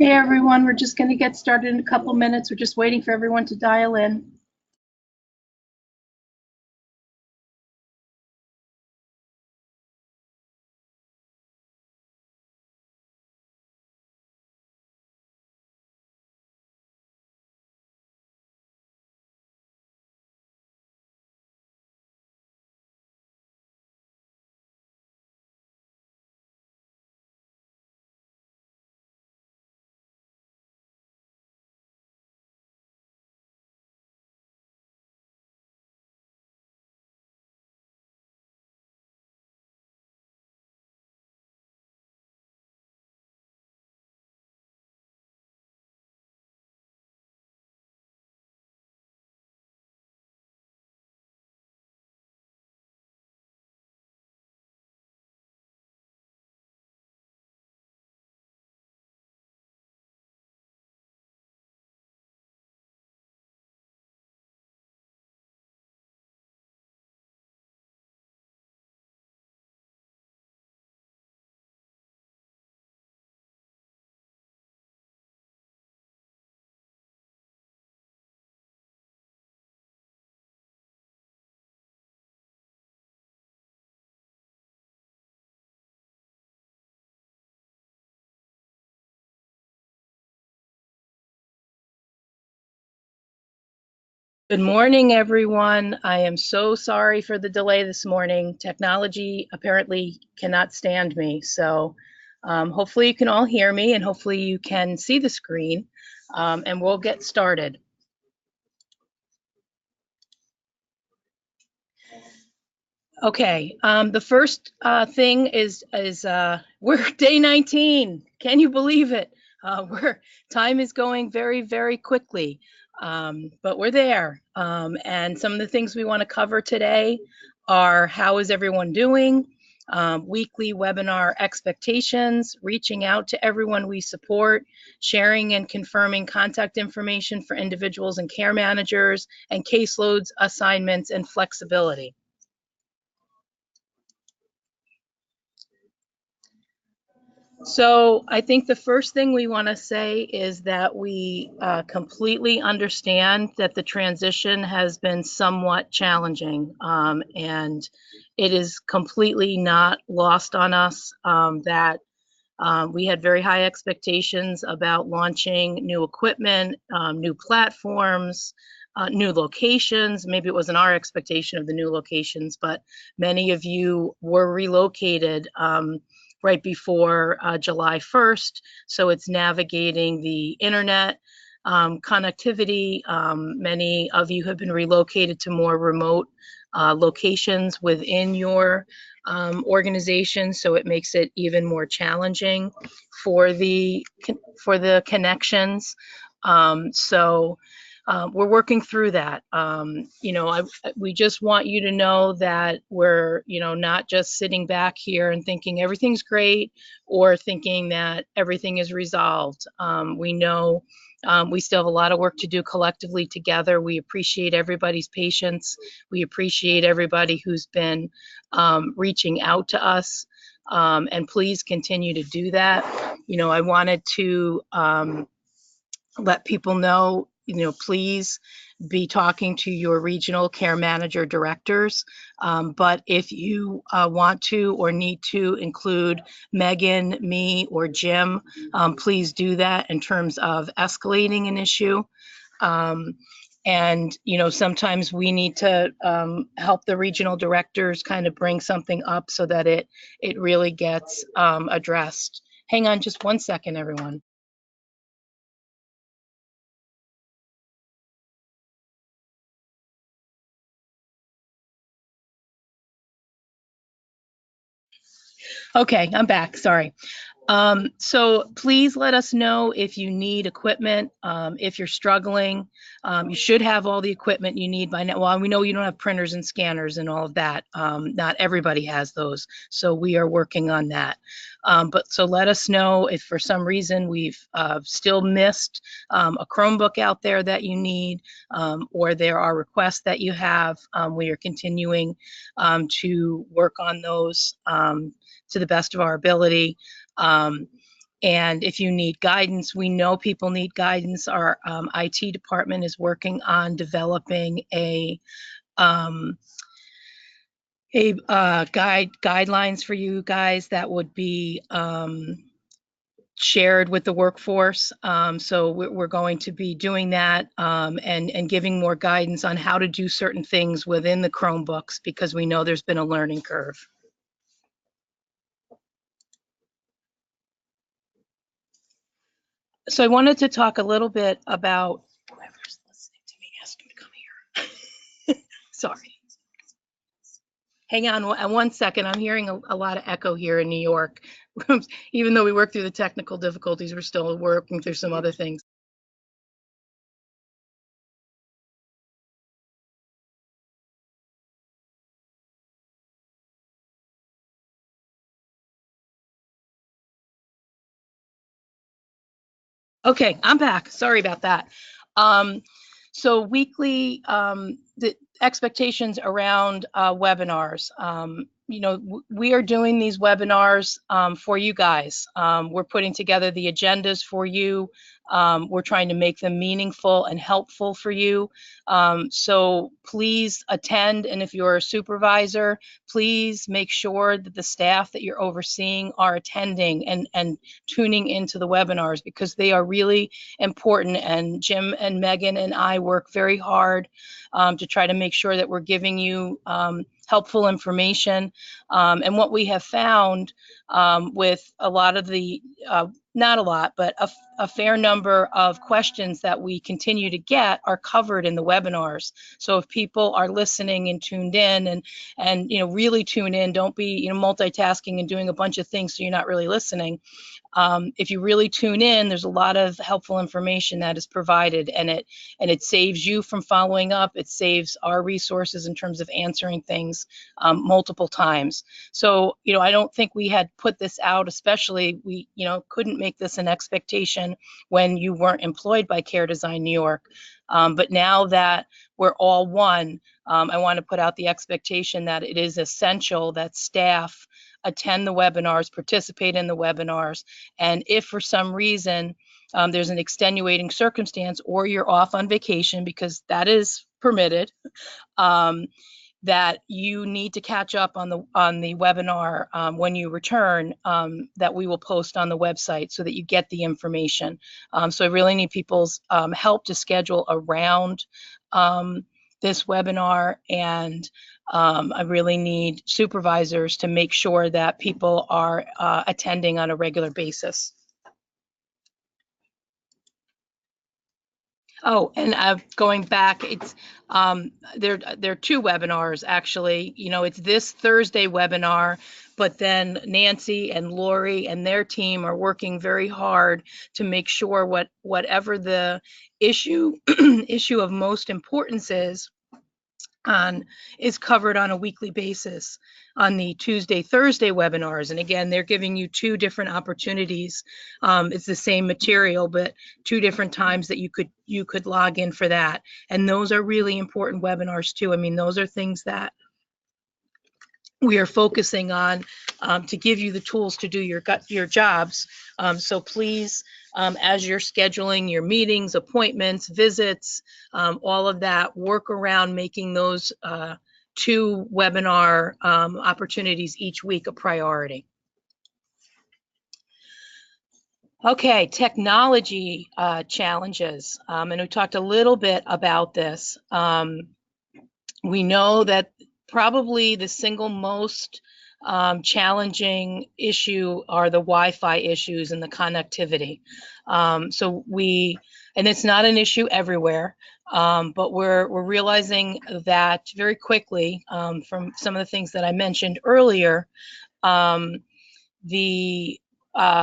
Hey everyone, we're just going to get started in a couple minutes. We're just waiting for everyone to dial in. Good morning, everyone. I am so sorry for the delay this morning. Technology apparently cannot stand me. So hopefully you can all hear me and hopefully you can see the screen and we'll get started. Okay, the first thing is we're day 19. Can you believe it? Time is going very, very quickly, but we're there. And some of the things we want to cover today are how is everyone doing, weekly webinar expectations, reaching out to everyone we support, sharing and confirming contact information for individuals and care managers, and caseloads, assignments, and flexibility. So I think the first thing we want to say is that we completely understand that the transition has been somewhat challenging, and it is completely not lost on us that we had very high expectations about launching new equipment, new platforms, new locations. Maybe it wasn't our expectation of the new locations, but many of you were relocated right before July 1st. So it's navigating the internet connectivity. Many of you have been relocated to more remote locations within your organization, so it makes it even more challenging for the connections. We're working through that. We just want you to know that we're, not just sitting back here and thinking everything's great or thinking that everything is resolved. We know we still have a lot of work to do collectively together. We appreciate everybody's patience. We appreciate everybody who's been reaching out to us. And please continue to do that. I wanted to let people know, please be talking to your regional care manager directors. But if you want to or need to include Megan, me, or Jim, please do that in terms of escalating an issue. And, sometimes we need to help the regional directors kind of bring something up so that it really gets addressed. Hang on just one second, everyone. Okay, I'm back. Sorry. So please let us know if you need equipment, if you're struggling. You should have all the equipment you need by now. Well, we know you don't have printers and scanners and all of that. Not everybody has those, so we are working on that. But so let us know if for some reason we've still missed a Chromebook out there that you need, or there are requests that you have. We are continuing to work on those to the best of our ability. And if you need guidance, we know people need guidance. Our IT department is working on developing a guidelines for you guys that would be shared with the workforce. So we're going to be doing that and giving more guidance on how to do certain things within the Chromebooks, because we know there's been a learning curve. So I wanted to talk a little bit about whoever's listening to me, ask him to come here. Sorry. Hang on one second. I'm hearing a lot of echo here in New York. Even though we worked through the technical difficulties, we're still working through some other things. Okay, I'm back. Sorry about that. So weekly, the expectations around webinars. We are doing these webinars for you guys. We're putting together the agendas for you. We're trying to make them meaningful and helpful for you. So please attend, and if you're a supervisor, please make sure that the staff that you're overseeing are attending and tuning into the webinars, because they are really important. And Jim and Megan and I work very hard to try to make sure that we're giving you helpful information. And what we have found with a lot of the, not a lot, but a fair number of questions that we continue to get are covered in the webinars. So if people are listening and tuned in and really tune in, don't be multitasking and doing a bunch of things so you're not really listening. If you really tune in, there's a lot of helpful information that is provided, and it saves you from following up. It saves our resources in terms of answering things multiple times. So, I don't think we had put this out, especially we, couldn't make this an expectation when you weren't employed by CareDesign New York. But now that we're all one, I want to put out the expectation that it is essential that staff attend the webinars, participate in the webinars, and if for some reason there's an extenuating circumstance, or you're off on vacation, because that is permitted, that you need to catch up on the webinar when you return, that we will post on the website so that you get the information. So I really need people's help to schedule around this webinar, and I really need supervisors to make sure that people are attending on a regular basis. Oh, and going back, it's there are two webinars actually. It's this Thursday webinar, but then Nancy and Lori and their team are working very hard to make sure whatever the issue of most importance is covered on a weekly basis on the Tuesday, Thursday webinars. And again, they're giving you two different opportunities. It's the same material, but two different times that you could log in for that. And those are really important webinars too. I mean, those are things that we are focusing on to give you the tools to do your jobs. So please, as you're scheduling your meetings, appointments, visits, all of that, work around making those two webinar opportunities each week a priority. Okay, technology challenges, and we talked a little bit about this. We know that probably the single most challenging issue are the Wi-Fi issues and the connectivity. And it's not an issue everywhere, but we're realizing that very quickly from some of the things that I mentioned earlier. The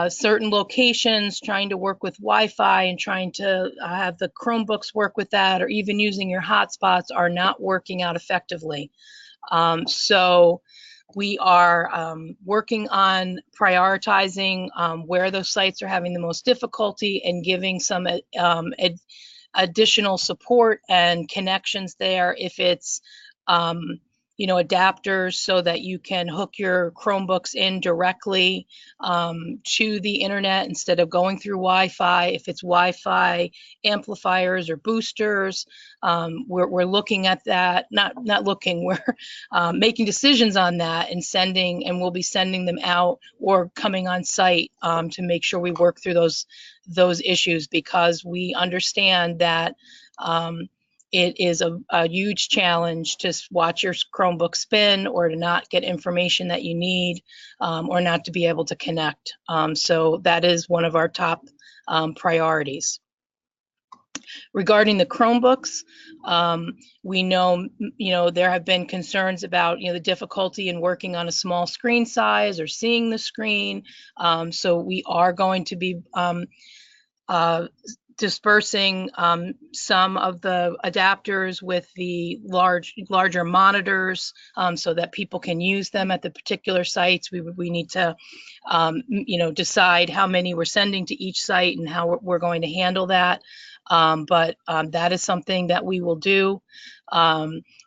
certain locations trying to work with Wi-Fi and trying to have the Chromebooks work with that, or even using your hotspots, are not working out effectively. So we are working on prioritizing where those sites are having the most difficulty and giving some additional support and connections there if it's adapters so that you can hook your Chromebooks in directly to the internet instead of going through Wi-Fi. If it's Wi-Fi amplifiers or boosters, we're looking at that. Not looking. We're making decisions on that and we'll be sending them out or coming on site to make sure we work through those issues, because we understand that it is a huge challenge to watch your Chromebook spin or to not get information that you need or not to be able to connect. So that is one of our top priorities. Regarding the Chromebooks, we know, there have been concerns about, the difficulty in working on a small screen size or seeing the screen. So we are going to be dispersing some of the adapters with the larger monitors so that people can use them at the particular sites. We need to decide how many we're sending to each site and how we're going to handle that. But that is something that we will do.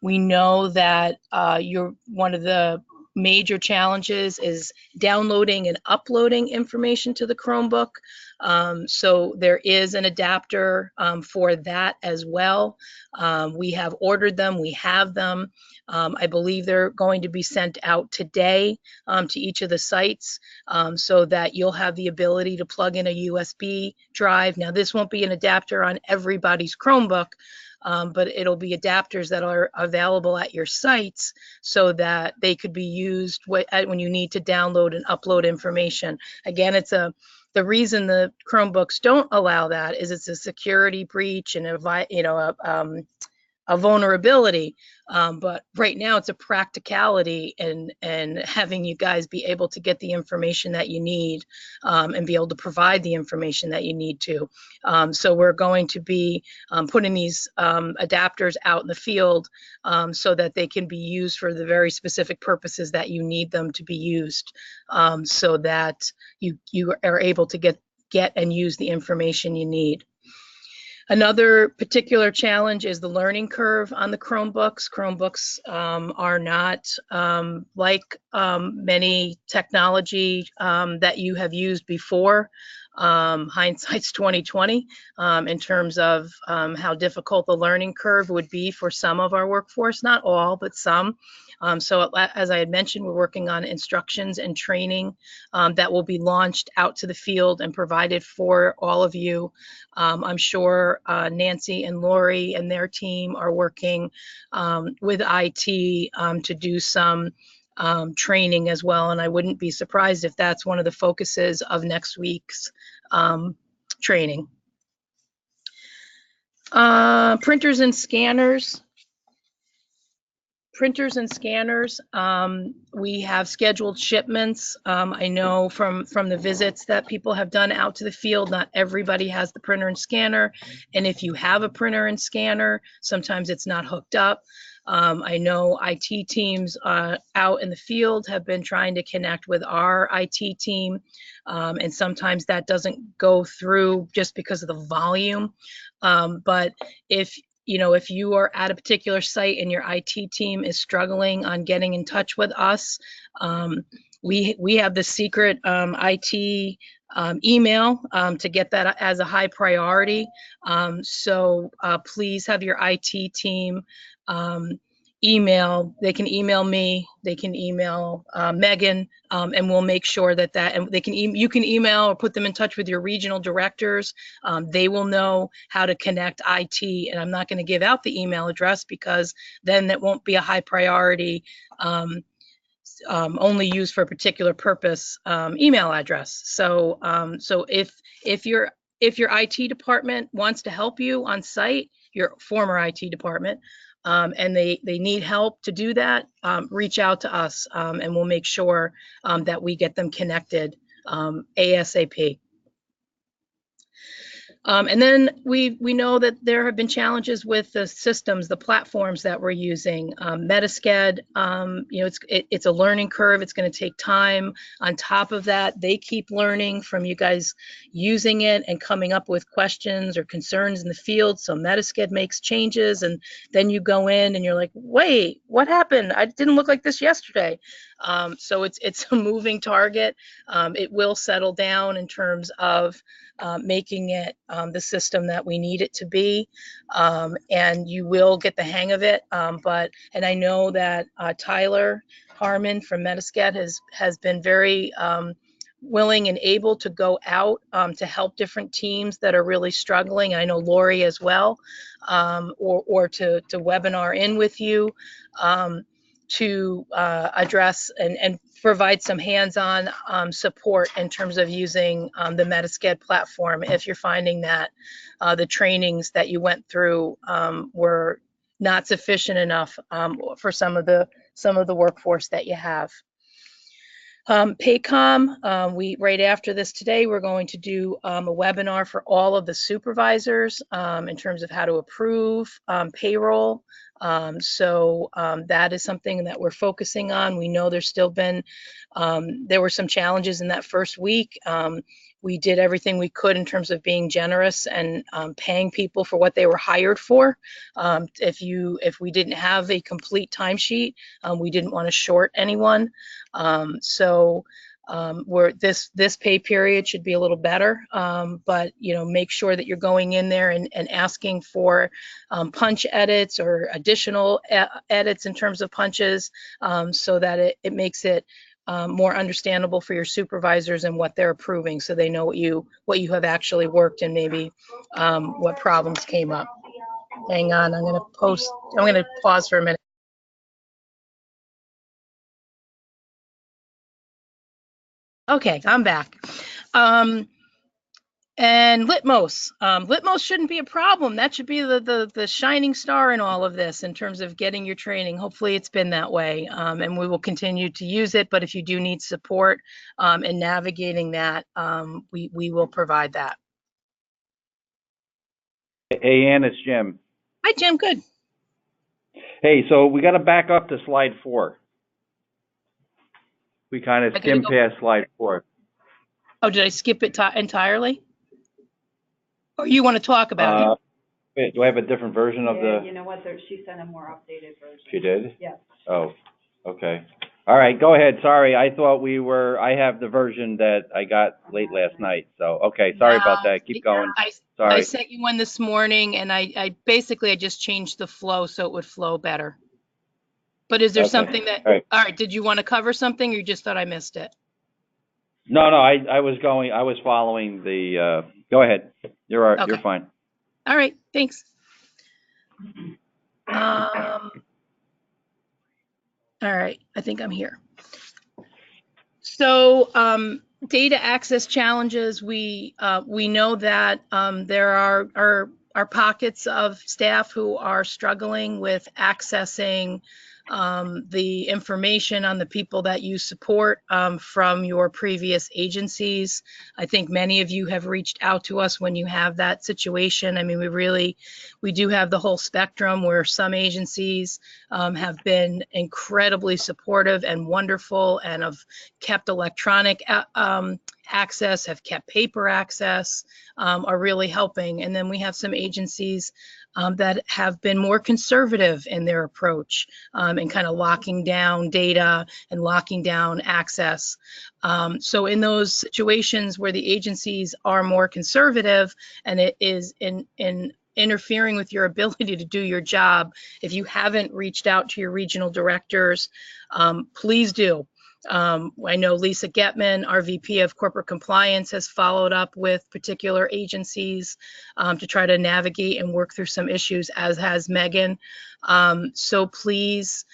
We know that one of the major challenges is downloading and uploading information to the Chromebook. So there is an adapter for that as well. We have ordered them, we have them. I believe they're going to be sent out today to each of the sites so that you'll have the ability to plug in a USB drive. Now, this won't be an adapter on everybody's Chromebook, but it'll be adapters that are available at your sites so that they could be used when you need to download and upload information. Again, the reason the Chromebooks don't allow that is it's a security breach and a vulnerability. But right now it's a practicality and having you guys be able to get the information that you need and be able to provide the information that you need to. So we're going to be putting these adapters out in the field so that they can be used for the very specific purposes that you need them to be used, so that you are able to get and use the information you need. Another particular challenge is the learning curve on the Chromebooks. Chromebooks are not like many technology that you have used before. Hindsight's 2020 in terms of how difficult the learning curve would be for some of our workforce, not all, but some. So as I had mentioned, we're working on instructions and training that will be launched out to the field and provided for all of you. I'm sure Nancy and Lori and their team are working with IT to do some training as well. And I wouldn't be surprised if that's one of the focuses of next week's training. Printers and scanners. We have scheduled shipments. I know from the visits that people have done out to the field, not everybody has the printer and scanner. And if you have a printer and scanner, sometimes it's not hooked up. I know IT teams out in the field have been trying to connect with our IT team, and sometimes that doesn't go through just because of the volume. But if you are at a particular site and your IT team is struggling on getting in touch with us, we have the secret IT email to get that as a high priority. So please have your IT team email. They can email me, they can email Megan, and we'll make sure that and you can email or put them in touch with your regional directors. They will know how to connect IT, and I'm not going to give out the email address because then that won't be a high priority, only used for a particular purpose email address. So if your IT department wants to help you on site, your former IT department, and they need help to do that, reach out to us, and we'll make sure that we get them connected ASAP. And then we know that there have been challenges with the systems, the platforms that we're using. Metasked, you know, it's a learning curve. It's going to take time. On top of that, they keep learning from you guys using it and coming up with questions or concerns in the field. So Metasked makes changes, and then you go in and you're like, wait, what happened? I didn't look like this yesterday. So it's a moving target. It will settle down in terms of making it the system that we need it to be, and you will get the hang of it. And I know that Tyler Harmon from Metasked has been very willing and able to go out to help different teams that are really struggling. I know Lori as well, or to webinar in with you to address and provide some hands-on support in terms of using the Metasked platform if you're finding that the trainings that you went through were not sufficient enough for some of the workforce that you have. Paycom, right after this today, we're going to do a webinar for all of the supervisors in terms of how to approve payroll. That is something that we're focusing on. We know there's still been, there were some challenges in that first week. We did everything we could in terms of being generous and paying people for what they were hired for. If we didn't have a complete timesheet, we didn't want to short anyone. This pay period should be a little better, but you know, make sure that you're going in there and asking for punch edits or additional edits in terms of punches, so that it makes it more understandable for your supervisors and what they're approving, so they know what you have actually worked and maybe what problems came up. Hang on, I'm going to pause for a minute. Okay, I'm back. And Litmos. Litmos shouldn't be a problem. That should be the shining star in all of this in terms of getting your training. Hopefully it's been that way, and we will continue to use it. But if you do need support in navigating that, we will provide that. Hey, Ann, it's Jim. Hi, Jim. Good. Hey, so we got to back up to slide 4. We kind of skimmed past slide 4. Oh, did I skip it entirely? Or you want to talk about it? Do I have a different version of the? You know what? She sent a more updated version. She did? Yes. Oh, okay. All right, go ahead. Sorry, I thought I have the version that I got late last night. So, okay, sorry about that. Keep going. Sorry. I sent you one this morning, and I basically just changed the flow so it would flow better. But is there something that, all right, did you want to cover something, or you just thought I missed it? No, I was following the, go ahead. You're fine. All right, thanks. All right, I think I'm here. So data access challenges, we know that there are pockets of staff who are struggling with accessing the information on the people that you support from your previous agencies. I think many of you have reached out to us when you have that situation. I mean, we do have the whole spectrum where some agencies have been incredibly supportive and wonderful and have kept electronic access, have kept paper access, are really helping. And then we have some agencies that have been more conservative in their approach and kind of locking down data and locking down access. So in those situations where the agencies are more conservative and it is in interfering with your ability to do your job, if you haven't reached out to your regional directors, please do. I know Lisa Getman, our VP of Corporate Compliance, has followed up with particular agencies to try to navigate and work through some issues, as has Megan. So please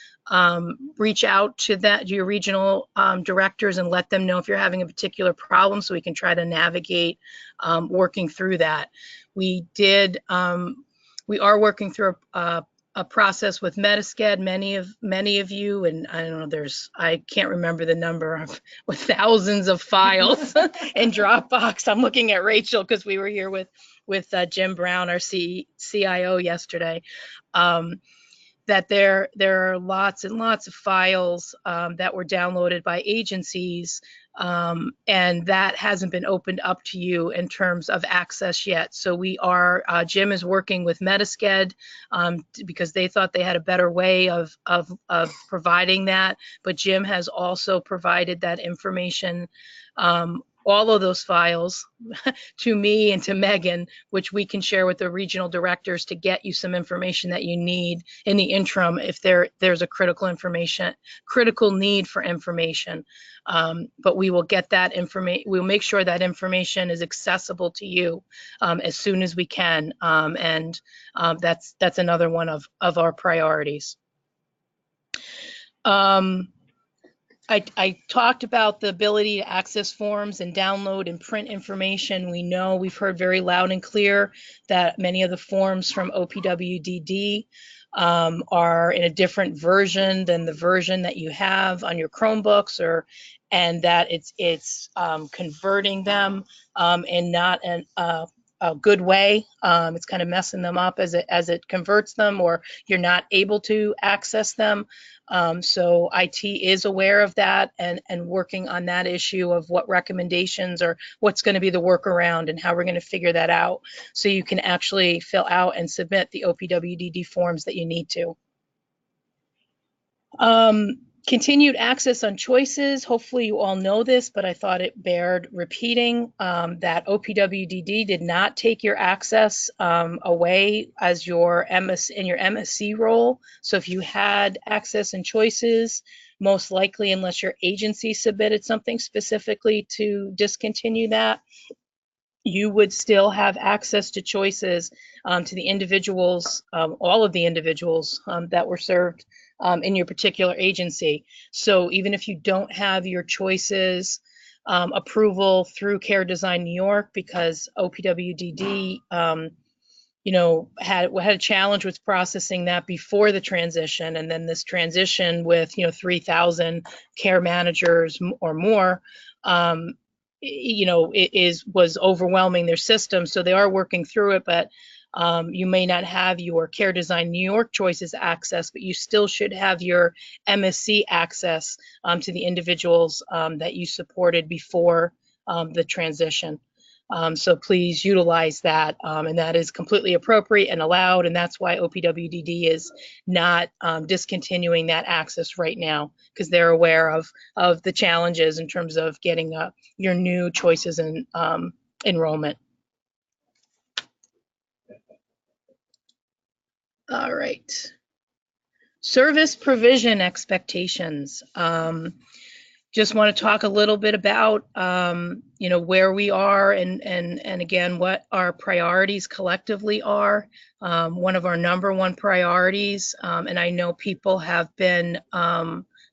reach out to your regional directors and let them know if you're having a particular problem so we can try to navigate working through that. We are working through a process with Metasced. Many of you, and I don't know, I can't remember the number of with thousands of files in Dropbox. I'm looking at Rachel because we were here with Jim Brown, our CIO, yesterday. That there are lots and lots of files that were downloaded by agencies, and that hasn't been opened up to you in terms of access yet. So Jim is working with Metasced because they thought they had a better way of providing that, but Jim has also provided that information, all of those files to me and to Megan, which we can share with the regional directors to get you some information that you need in the interim if there's a critical need for information. But we will get that information. We'll make sure that information is accessible to you as soon as we can. And that's another one of our priorities. I talked about the ability to access forms and download and print information. We've heard very loud and clear that many of the forms from OPWDD are in a different version than the version that you have on your Chromebooks, and that it's converting them in not a good way. It's kind of messing them up as it converts them, or you're not able to access them. So IT is aware of that and working on that issue of what recommendations or what's going to be the workaround and how we're going to figure that out so you can actually fill out and submit the OPWDD forms that you need to. Continued access on choices. Hopefully you all know this, but I thought it bared repeating that OPWDD did not take your access away as in your MSC role. So if you had access and choices, most likely, unless your agency submitted something specifically to discontinue that, you would still have access to choices to the individuals, all of the individuals that were served in your particular agency. So even if you don't have your choices approval through Care Design New York, because OPWDD had a challenge with processing that before the transition, and then this transition with 3,000 care managers or more, was overwhelming their system. So they are working through it, but you may not have your Care Design New York choices access, but you still should have your MSC access to the individuals that you supported before the transition. So please utilize that, and that is completely appropriate and allowed, and that's why OPWDD is not discontinuing that access right now, because they're aware of the challenges in terms of getting your new choices and enrollment. All right. Service provision expectations. Just want to talk a little bit about, where we are and again, what our priorities collectively are. One of our number one priorities, and I know people have been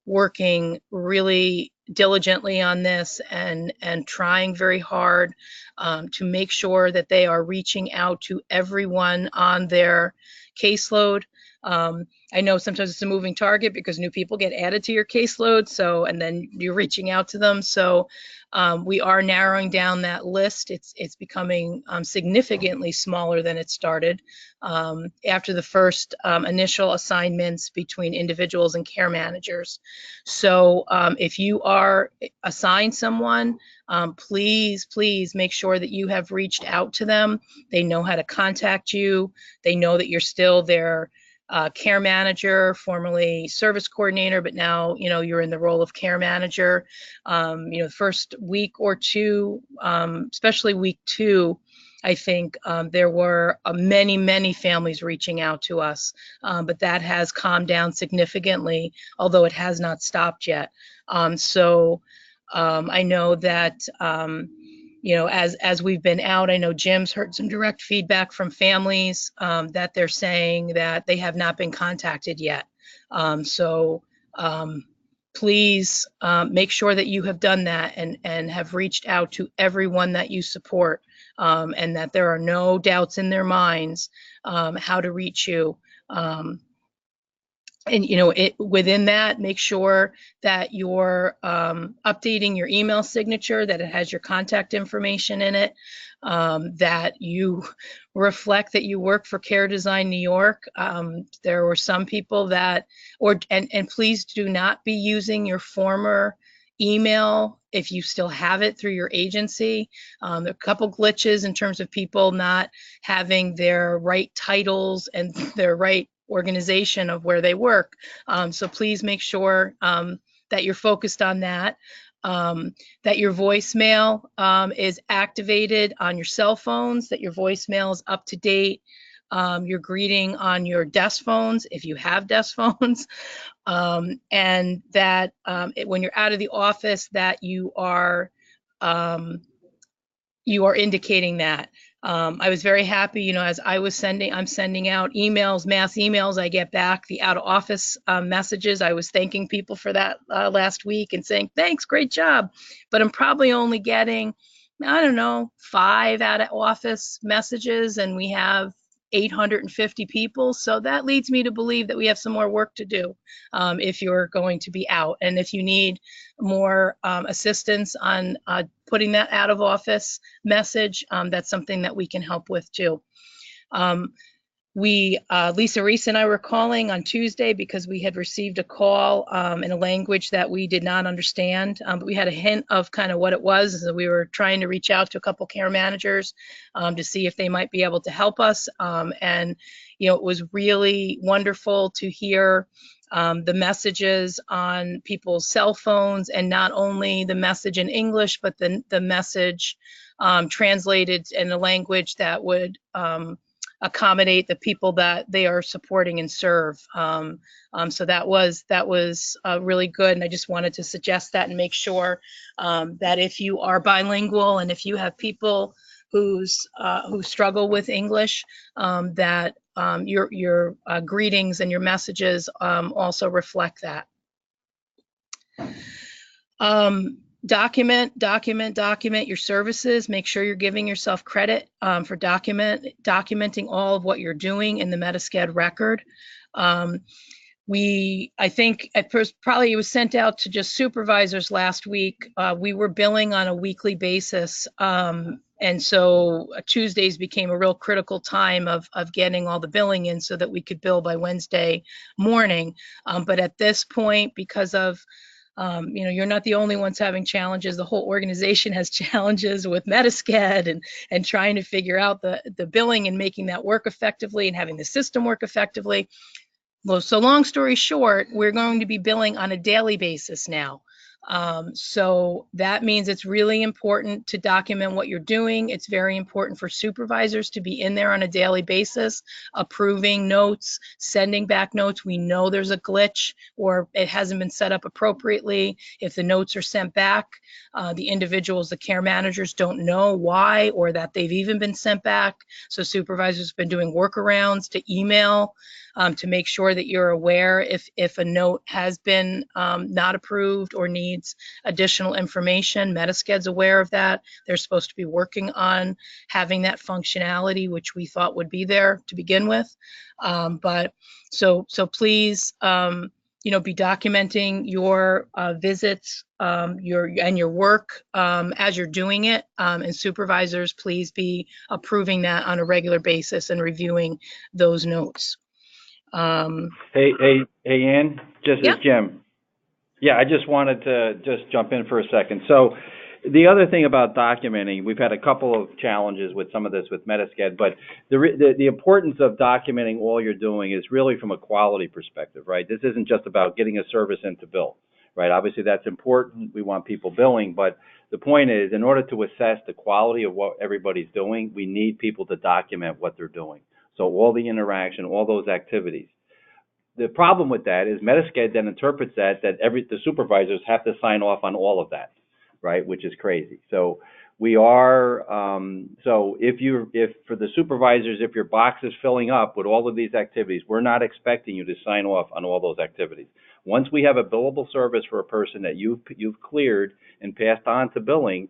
working really diligently on this and trying very hard to make sure that they are reaching out to everyone on their caseload. I know sometimes it's a moving target because new people get added to your caseload, and then you're reaching out to them. So we are narrowing down that list. It's becoming significantly smaller than it started after the first initial assignments between individuals and care managers. So if you are assigned someone, please make sure that you have reached out to them. They know how to contact you. They know that you're still their care manager, formerly service coordinator, but now you're in the role of care manager. The first week or two, especially week 2, I think there were many families reaching out to us, but that has calmed down significantly, although it has not stopped yet. So I know that as we've been out, I know Jim's heard some direct feedback from families that they're saying that they have not been contacted yet. So please make sure that you have done that and have reached out to everyone that you support, and that there are no doubts in their minds how to reach you. And within that, make sure that you're updating your email signature, that it has your contact information in it, that you reflect that you work for Care Design New York. There were some people that, and please do not be using your former email if you still have it through your agency. There are a couple glitches in terms of people not having their right titles and their right organization of where they work. So please make sure that you're focused on that. That your voicemail is activated on your cell phones, that your voicemail is up to date, your greeting on your desk phones, if you have desk phones, and that when you're out of the office, that you are indicating that. I was very happy, as I'm sending out emails, mass emails, I get back the out of office messages. I was thanking people for that last week and saying, thanks, great job. But I'm probably only getting, I don't know, 5 out of office messages, and we have 850 people. So that leads me to believe that we have some more work to do if you're going to be out. And if you need more assistance on putting that out of office message, that's something that we can help with too. Lisa Reese and I were calling on Tuesday because we had received a call in a language that we did not understand, but we had a hint of kind of what it was. So we were trying to reach out to a couple care managers to see if they might be able to help us. And, it was really wonderful to hear the messages on people's cell phones, and not only the message in English, but the message translated in a language that would accommodate the people that they are supporting and serve. So that was really good. And I just wanted to suggest that and make sure that if you are bilingual and if you have people who struggle with English, that your greetings and your messages also reflect that. Document your services. Make sure you're giving yourself credit for documenting all of what you're doing in the Medi-Sched record. I think at first probably it was sent out to just supervisors last week. We were billing on a weekly basis. And so Tuesdays became a real critical time of getting all the billing in so that we could bill by Wednesday morning. But at this point, because of you're not the only ones having challenges. The whole organization has challenges with Medi-Sched and trying to figure out the billing and making that work effectively and having the system work effectively. Well, so long story short, we're going to be billing on a daily basis now. So that means it's really important to document what you're doing. It's very important for supervisors to be in there on a daily basis, approving notes, sending back notes. We know there's a glitch or it hasn't been set up appropriately. If the notes are sent back, the individuals, the care managers don't know why or that they've even been sent back. So supervisors have been doing workarounds to email to make sure that you're aware if a note has been not approved or needs additional information. Medi-Sched aware of that. They're supposed to be working on having that functionality, which we thought would be there to begin with. But so please, be documenting your visits, your work as you're doing it, and supervisors, please be approving that on a regular basis and reviewing those notes. Hey, Ann, just as Jim. Yeah, I just wanted to just jump in for a second. So the other thing about documenting, we've had a couple of challenges with some of this with Medi-Sched, but the importance of documenting all you're doing is really from a quality perspective, right? This isn't just about getting a service into bill, right? Obviously that's important. We want people billing, but the point is, in order to assess the quality of what everybody's doing, we need people to document what they're doing. So all the interaction, all those activities. The problem with that is Medi-Sched then interprets that the supervisors have to sign off on all of that, right? Which is crazy. So we are so if for the supervisors, if your box is filling up with all of these activities, we're not expecting you to sign off on all those activities. Once we have a billable service for a person that you've cleared and passed on to billing,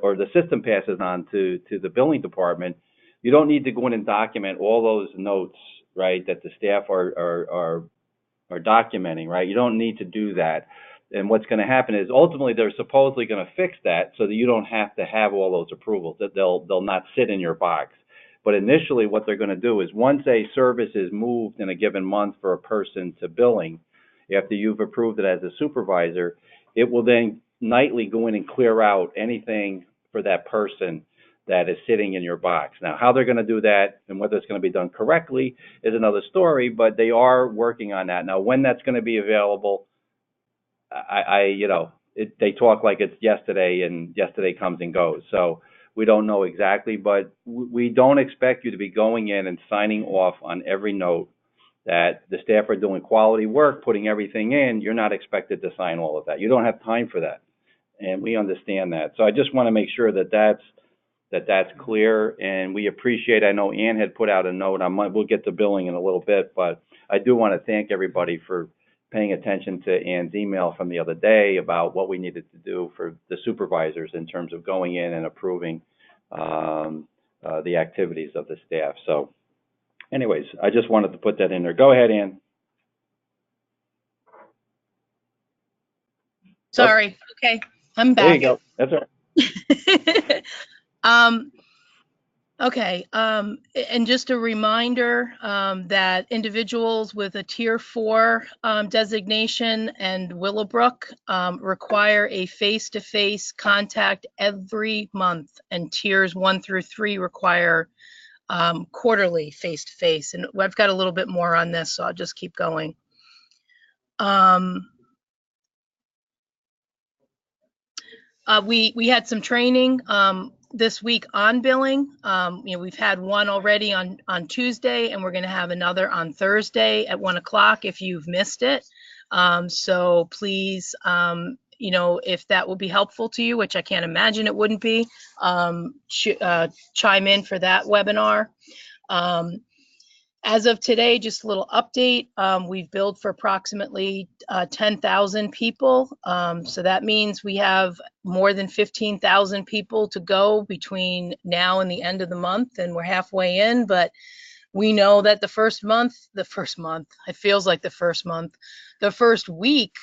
or the system passes on to the billing department, you don't need to go in and document all those notes, right, that the staff are or documenting, right? You don't need to do that. And what's going to happen is ultimately they're supposedly going to fix that so that you don't have to have all those approvals, that they'll not sit in your box. But initially what they're going to do is once a service is moved in a given month for a person to billing, after you've approved it as a supervisor, it will then nightly go in and clear out anything for that person that is sitting in your box. Now, how they're going to do that and whether it's going to be done correctly is another story, but they are working on that. Now, when that's going to be available, they talk like it's yesterday, and yesterday comes and goes. So we don't know exactly, but we don't expect you to be going in and signing off on every note that the staff are doing quality work, putting everything in. You're not expected to sign all of that. You don't have time for that, and we understand that. So I just want to make sure that that's clear, and we appreciate. I know Ann had put out a note. We'll get to billing in a little bit, but I do want to thank everybody for paying attention to Ann's email from the other day about what we needed to do for the supervisors in terms of going in and approving the activities of the staff. So anyways, I just wanted to put that in there. Go ahead, Ann. Sorry. Okay, I'm back. There you go. That's all right. Okay, and just a reminder that individuals with a Tier 4 designation and Willowbrook require a face-to-face contact every month, and Tiers 1 through 3 require quarterly face-to-face. And I've got a little bit more on this, so I'll just keep going. We had some training this week on billing. We've had one already on Tuesday, and we're going to have another on Thursday at 1 o'clock if you've missed it. So please, if that will be helpful to you, which I can't imagine it wouldn't be, chime in for that webinar. As of today, just a little update, we've billed for approximately 10,000 people. So that means we have more than 15,000 people to go between now and the end of the month, and we're halfway in. But we know that the first week,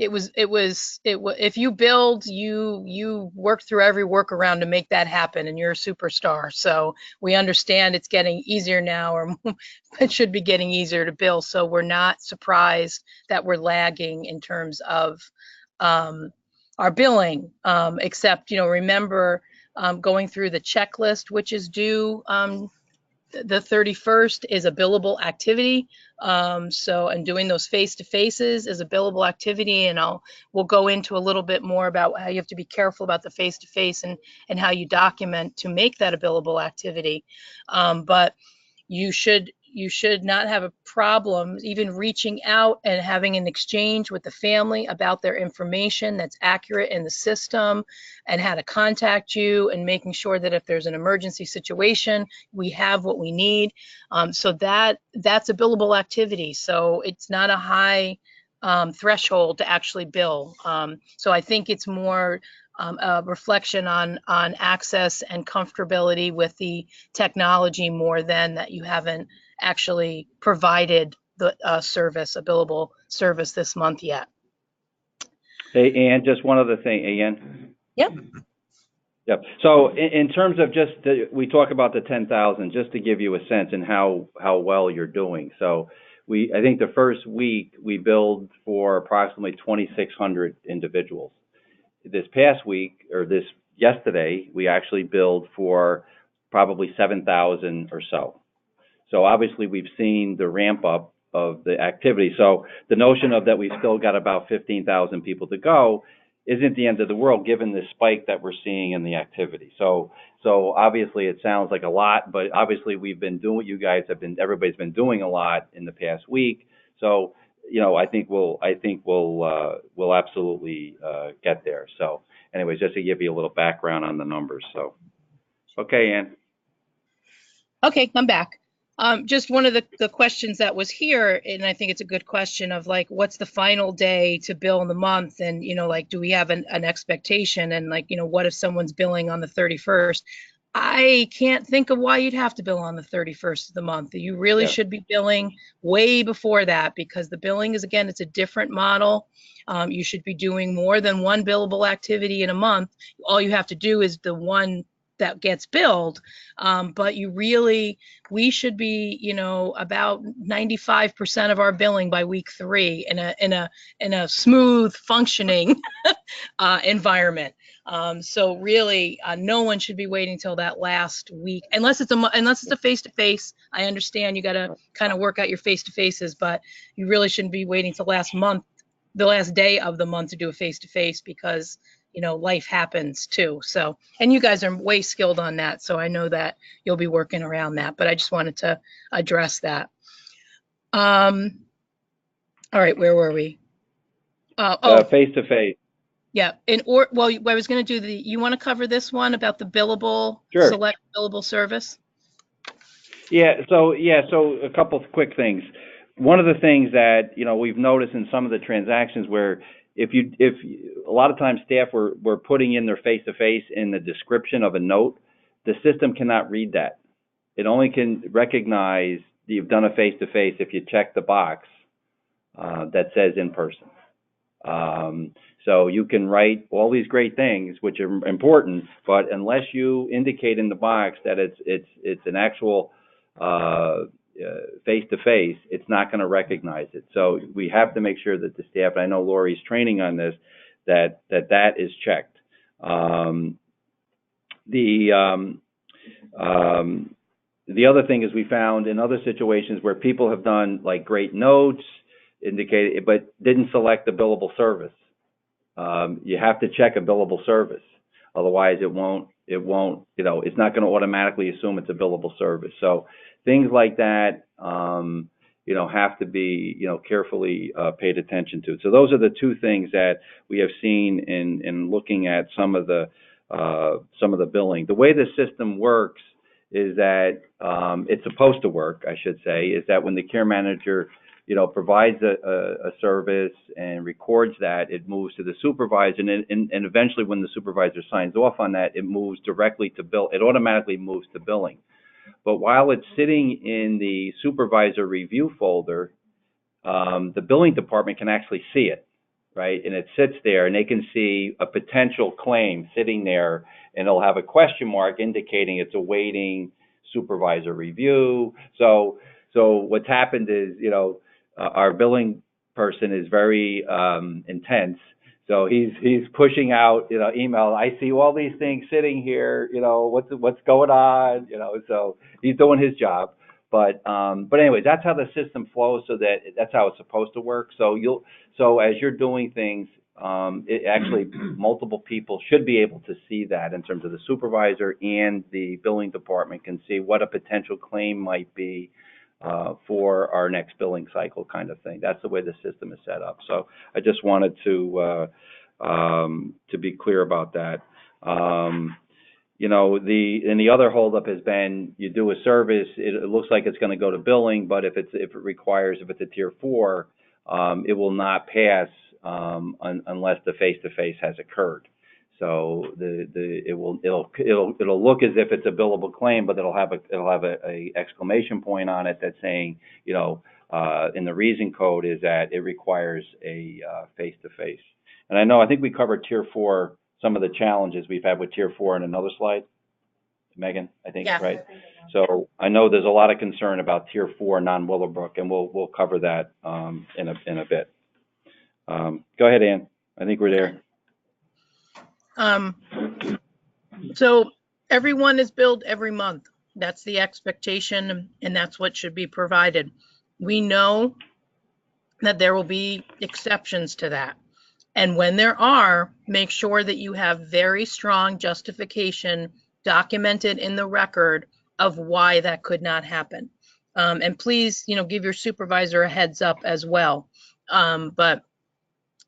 if you build, you work through every workaround to make that happen, and you're a superstar. So we understand it's getting easier now, or it should be getting easier to bill. So we're not surprised that we're lagging in terms of our billing, except, remember going through the checklist, which is due the 31st is a billable activity. And doing those face-to-faces is a billable activity. And we'll go into a little bit more about how you have to be careful about the face-to-face and how you document to make that a billable activity. But you should not have a problem even reaching out and having an exchange with the family about their information that's accurate in the system and how to contact you, and making sure that if there's an emergency situation, we have what we need. So that's a billable activity. So it's not a high threshold to actually bill. So I think it's more a reflection on access and comfortability with the technology, more than that you haven't actually provided the service, a billable service this month yet. Hey, Ann, just one other thing, Ann. Yep. Yep. So in terms of we talk about the 10,000, just to give you a sense in how well you're doing. So I think the first week we billed for approximately 2,600 individuals. This past week, or yesterday, we actually billed for probably 7,000 or so. So obviously we've seen the ramp up of the activity. So the notion of that we've still got about 15,000 people to go isn't the end of the world, given the spike that we're seeing in the activity. So obviously it sounds like a lot, but obviously we've been doing what everybody's been doing a lot in the past week. So I think we'll absolutely get there. So anyways, just to give you a little background on the numbers. So, okay, Ann. Okay, I'm back. Just one of the questions that was here, and I think it's a good question, of like, what's the final day to bill in the month? And, do we have an expectation? And what if someone's billing on the 31st? I can't think of why you'd have to bill on the 31st of the month. You really Yeah. should be billing way before that, because the billing is, again, it's a different model. You should be doing more than one billable activity in a month. All you have to do is the one that gets billed. But we should be, about 95% of our billing by week 3 in a smooth functioning environment. So really, no one should be waiting till that last week, unless it's a face-to-face. I understand you got to kind of work out your face-to-faces, but you really shouldn't be waiting till the last day of the month to do a face-to-face, because life happens too. So, and you guys are way skilled on that, so I know that you'll be working around that. But I just wanted to address that. All right, where were we? Face to face. Yeah, I was going to do you want to cover this one about the billable, Sure. select billable service? So a couple of quick things. One of the things that, we've noticed in some of the transactions where if a lot of times staff were putting in their face-to-face in the description of a note, the system cannot read that. It only can recognize that you've done a face-to-face if you check the box that says in person. So you can write all these great things, which are important, but unless you indicate in the box that it's an actual face-to-face, it's not going to recognize it. So we have to make sure that the staff, and I know Lori's training on this, that is checked. The other thing is we found in other situations where people have done like great notes, indicated, but didn't select the billable service. You have to check a billable service. Otherwise it won't, it's not going to automatically assume it's a billable service. So things like that, have to be, carefully paid attention to. So those are the two things that we have seen in looking at some of the billing. The way the system works is that it's supposed to work, I should say, is that when the care manager provides a service and records that, it moves to the supervisor, and eventually when the supervisor signs off on that, it moves directly to bill. It automatically moves to billing. But while it's sitting in the supervisor review folder, the billing department can actually see it, right? And it sits there, and they can see a potential claim sitting there, and it'll have a question mark indicating it's awaiting supervisor review. So what's happened is, our billing person is very intense. So he's pushing out, email. I see all these things sitting here. What's going on? So he's doing his job. But anyway, that's how the system flows. So that's how it's supposed to work. So as you're doing things, it actually multiple people should be able to see that in terms of the supervisor, and the billing department can see what a potential claim might be for our next billing cycle, kind of thing. That's the way the system is set up. So I just wanted to be clear about that. The other holdup has been, you do a service, it looks like it's going to go to billing, but if it's a tier 4, it will not pass unless the face-to-face has occurred. So it'll look as if it's a billable claim, but it'll have a exclamation point on it that's saying, in the reason code is that it requires a face-to-face. And I think we covered tier 4, some of the challenges we've had with tier 4 in another slide. Megan, I think, Yes. Right? So I know there's a lot of concern about tier 4 non-Willowbrook, and we'll cover that in a bit. Go ahead, Ann. I think we're there. So everyone is billed every month. That's the expectation, and that's what should be provided. We know that there will be exceptions to that. And when there are, make sure that you have very strong justification documented in the record of why that could not happen. And please, give your supervisor a heads up as well.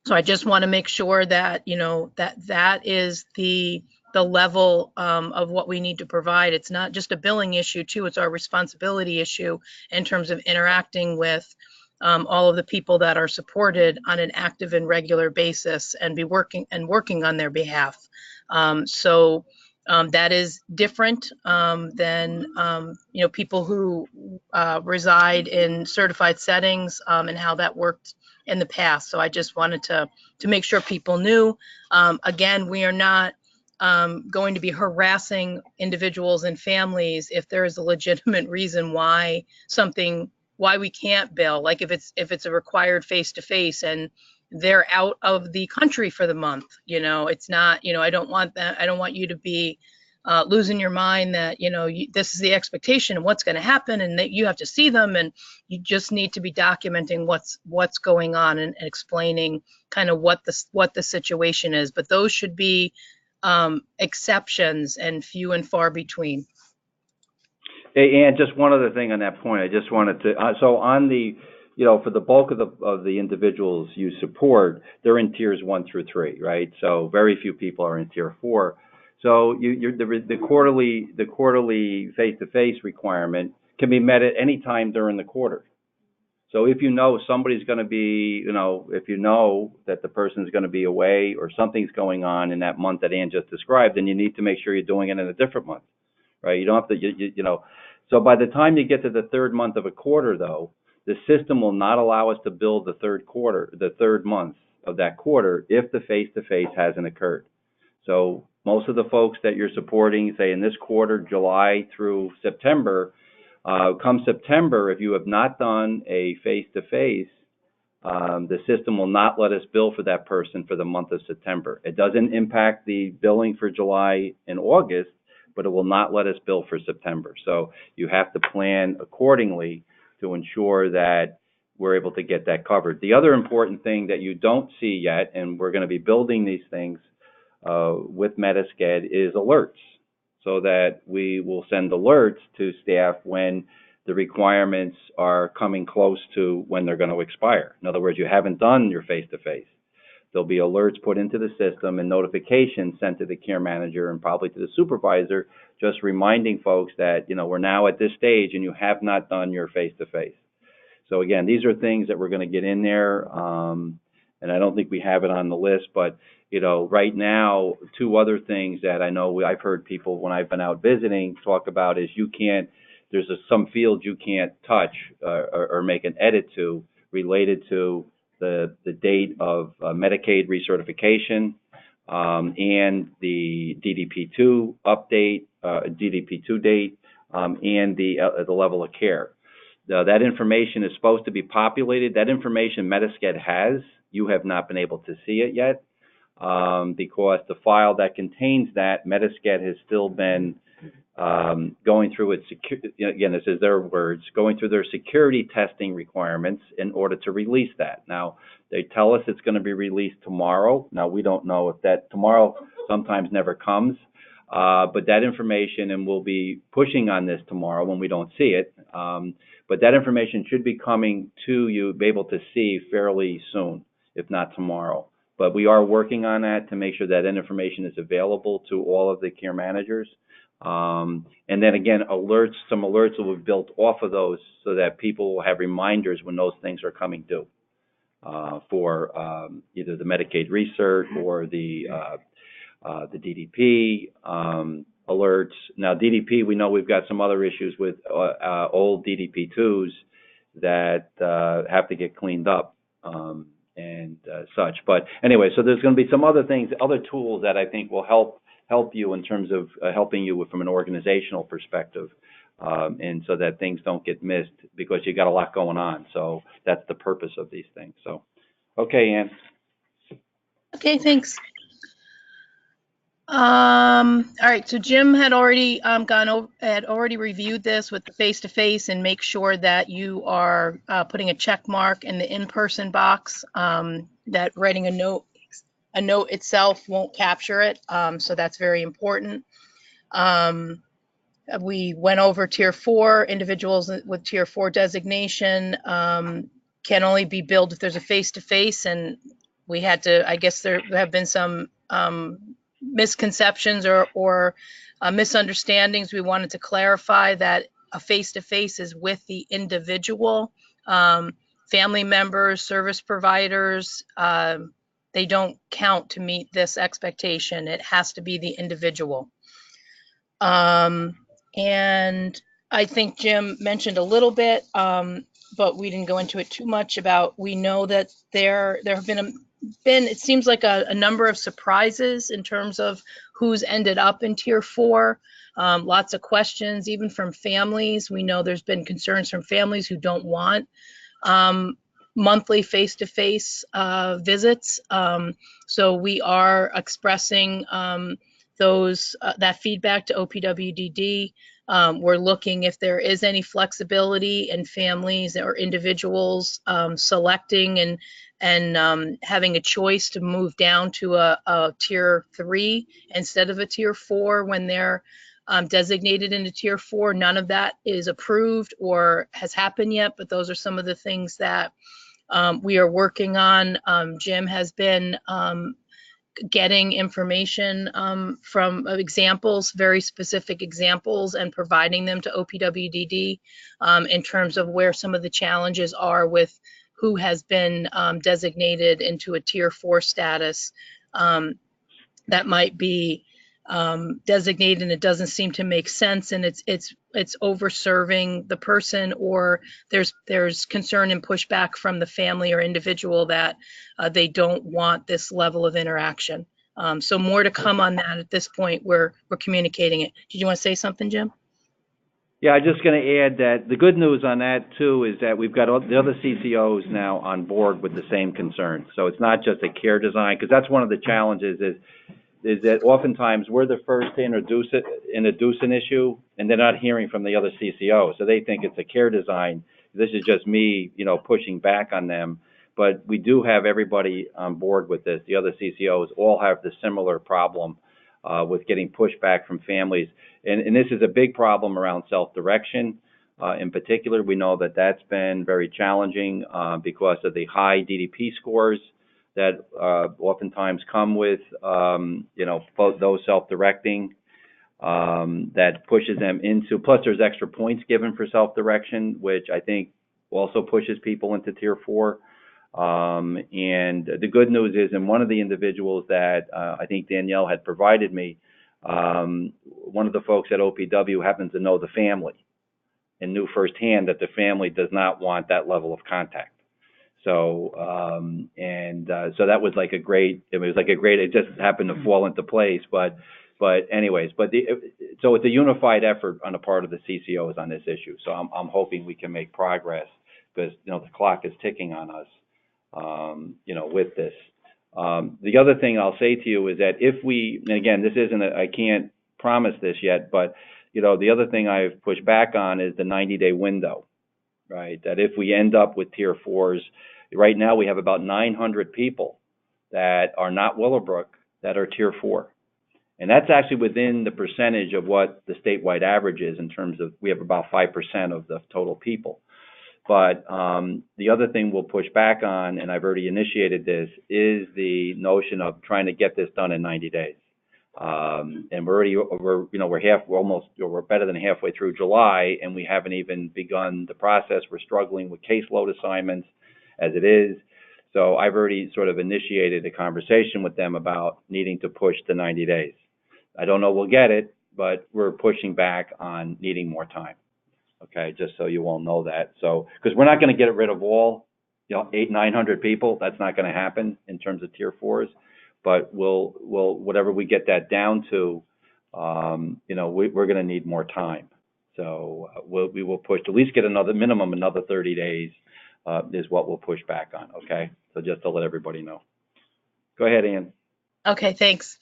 So I just want to make sure that, that is the level of what we need to provide. It's not just a billing issue too, it's our responsibility issue in terms of interacting with all of the people that are supported on an active and regular basis, and working on their behalf. So That is different than people who reside in certified settings and how that worked in the past. So I just wanted to make sure people knew. Again, we are not going to be harassing individuals and families if there is a legitimate reason why we can't bill. Like if it's a required face-to-face and they're out of the country for the month, it's not, I don't want that. I don't want you to be losing your mind that, this is the expectation and what's going to happen and that you have to see them, and you just need to be documenting what's going on and explaining kind of what the situation is. But those should be exceptions and few and far between. Hey, Ann, just one other thing on that point. I just wanted to, so on the, for the bulk of the individuals you support, they're in tiers 1 through 3, right? So very few people are in tier 4. So the quarterly face-to-face requirement can be met at any time during the quarter. So if somebody's going to be, if you know that the person's going to be away or something's going on in that month that Ann just described, then you need to make sure you're doing it in a different month, right? You don't have to, So by the time you get to the third month of a quarter, though, the system will not allow us to bill the third month of that quarter if the face-to-face hasn't occurred. So most of the folks that you're supporting, say in this quarter, July through September, come September, if you have not done a face-to-face, the system will not let us bill for that person for the month of September. It doesn't impact the billing for July and August, but it will not let us bill for September. So you have to plan accordingly to ensure that we're able to get that covered. The other important thing that you don't see yet, and we're going to be building these things with Medi-Sched, is alerts, so that we will send alerts to staff when the requirements are coming close to when they're going to expire. In other words, you haven't done your face-to-face. There'll be alerts put into the system and notifications sent to the care manager and probably to the supervisor, just reminding folks that, we're now at this stage and you have not done your face-to-face. So again, these are things that we're going to get in there, and I don't think we have it on the list, but right now, 2 other things that I know I've heard people when I've been out visiting talk about is there's some fields you can't touch or make an edit to related to the date of Medicaid recertification and the DDP2 update, DDP2 date, and the level of care. That information is supposed to be populated. That information Medi-Sched has. You have not been able to see it yet because the file that contains that, Medi-Sched has still been going through its again, this is their words, going through their security testing requirements in order to release that. Now, they tell us it's going to be released tomorrow. Now, we don't know if that tomorrow sometimes never comes, but that information, and we'll be pushing on this tomorrow when we don't see it, but that information should be coming to you, be able to see fairly soon, if not tomorrow. But we are working on that to make sure that information is available to all of the care managers. And then again, some alerts will be built off of those so that people will have reminders when those things are coming due for either the Medicaid recert or the DDP alerts. Now, DDP, we know we've got some other issues with old DDP2s that have to get cleaned up and such. But anyway, so there's going to be some other things, other tools that I think will help you in terms of helping you from an organizational perspective, and so that things don't get missed because you got a lot going on. So that's the purpose of these things. So, okay, Ann. Okay, thanks. All right, so Jim had already already reviewed this with the face-to-face and make sure that you are putting a check mark in the in-person box, that writing a note itself won't capture it, so that's very important. We went over Tier 4. Individuals with Tier 4 designation can only be billed if there's a face-to-face, and we had to, I guess there have been some misconceptions or misunderstandings. We wanted to clarify that a face-to-face is with the individual. Family members, service providers, they don't count to meet this expectation. It has to be the individual. And I think Jim mentioned a little bit, but we didn't go into it too much about, we know that there have been, it seems like a number of surprises in terms of who's ended up in tier 4. Lots of questions, even from families. We know there's been concerns from families who don't want monthly face-to-face visits. So we are expressing that feedback to OPWDD. We're looking if there is any flexibility in families or individuals selecting and having a choice to move down to a tier 3 instead of a tier 4 when they're designated into tier 4. None of that is approved or has happened yet, but those are some of the things that we are working on. Jim has been getting information from examples, very specific examples, and providing them to OPWDD in terms of where some of the challenges are with who has been designated into a tier 4 status that might be designated and it doesn't seem to make sense, and it's over serving the person, or there's concern and pushback from the family or individual that they don't want this level of interaction. So more to come on that. At this point, we're communicating it. Did you want to say something, Jim? Yeah, I'm just going to add that the good news on that too is that we've got all the other CCOs now on board with the same concerns. So it's not just a care design, because that's one of the challenges is that oftentimes we're the first to introduce an issue, and they're not hearing from the other CCO. So they think it's a care design. This is just me, pushing back on them. But we do have everybody on board with this. The other CCOs all have the similar problem with getting pushback from families. And this is a big problem around self-direction. In particular, we know that that's been very challenging because of the high DDP scores that oftentimes come with, both those self-directing, that pushes them into, plus there's extra points given for self-direction, which I think also pushes people into tier 4. And the good news is, in one of the individuals that I think Danielle had provided me, one of the folks at OPW happens to know the family and knew firsthand that the family does not want that level of contact. So, so that was like it just happened to fall into place, but anyways, so it's a unified effort on the part of the CCOs on this issue. So I'm hoping we can make progress, because, the clock is ticking on us, with this. The other thing I'll say to you is that and again, this isn't I can't promise this yet, but, the other thing I've pushed back on is the 90-day window. Right, that if we end up with tier 4s, right now we have about 900 people that are not Willowbrook that are tier 4. And that's actually within the percentage of what the statewide average is, in terms of, we have about 5% of the total people. But the other thing we'll push back on, and I've already initiated this, is the notion of trying to get this done in 90 days. And we're better than halfway through July, and we haven't even begun the process. We're struggling with caseload assignments as it is. So I've already sort of initiated a conversation with them about needing to push the 90 days. I don't know we'll get it, but we're pushing back on needing more time. Okay, just so you all know that. So, because we're not going to get rid of all, 900 people. That's not going to happen in terms of tier 4s. But we'll whatever we get that down to, we're going to need more time. So we will push to at least get another 30 days is what we'll push back on. Okay, so just to let everybody know. Go ahead, Ann. Okay, thanks.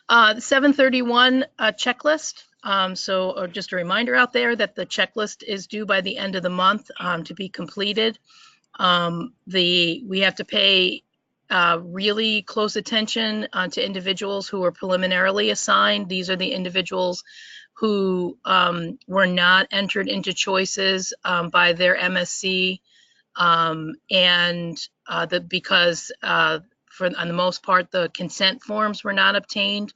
The 731 checklist. So just a reminder out there that the checklist is due by the end of the month to be completed. We have to pay really close attention to individuals who were preliminarily assigned. These are the individuals who were not entered into choices by their MSC, because on the most part, the consent forms were not obtained,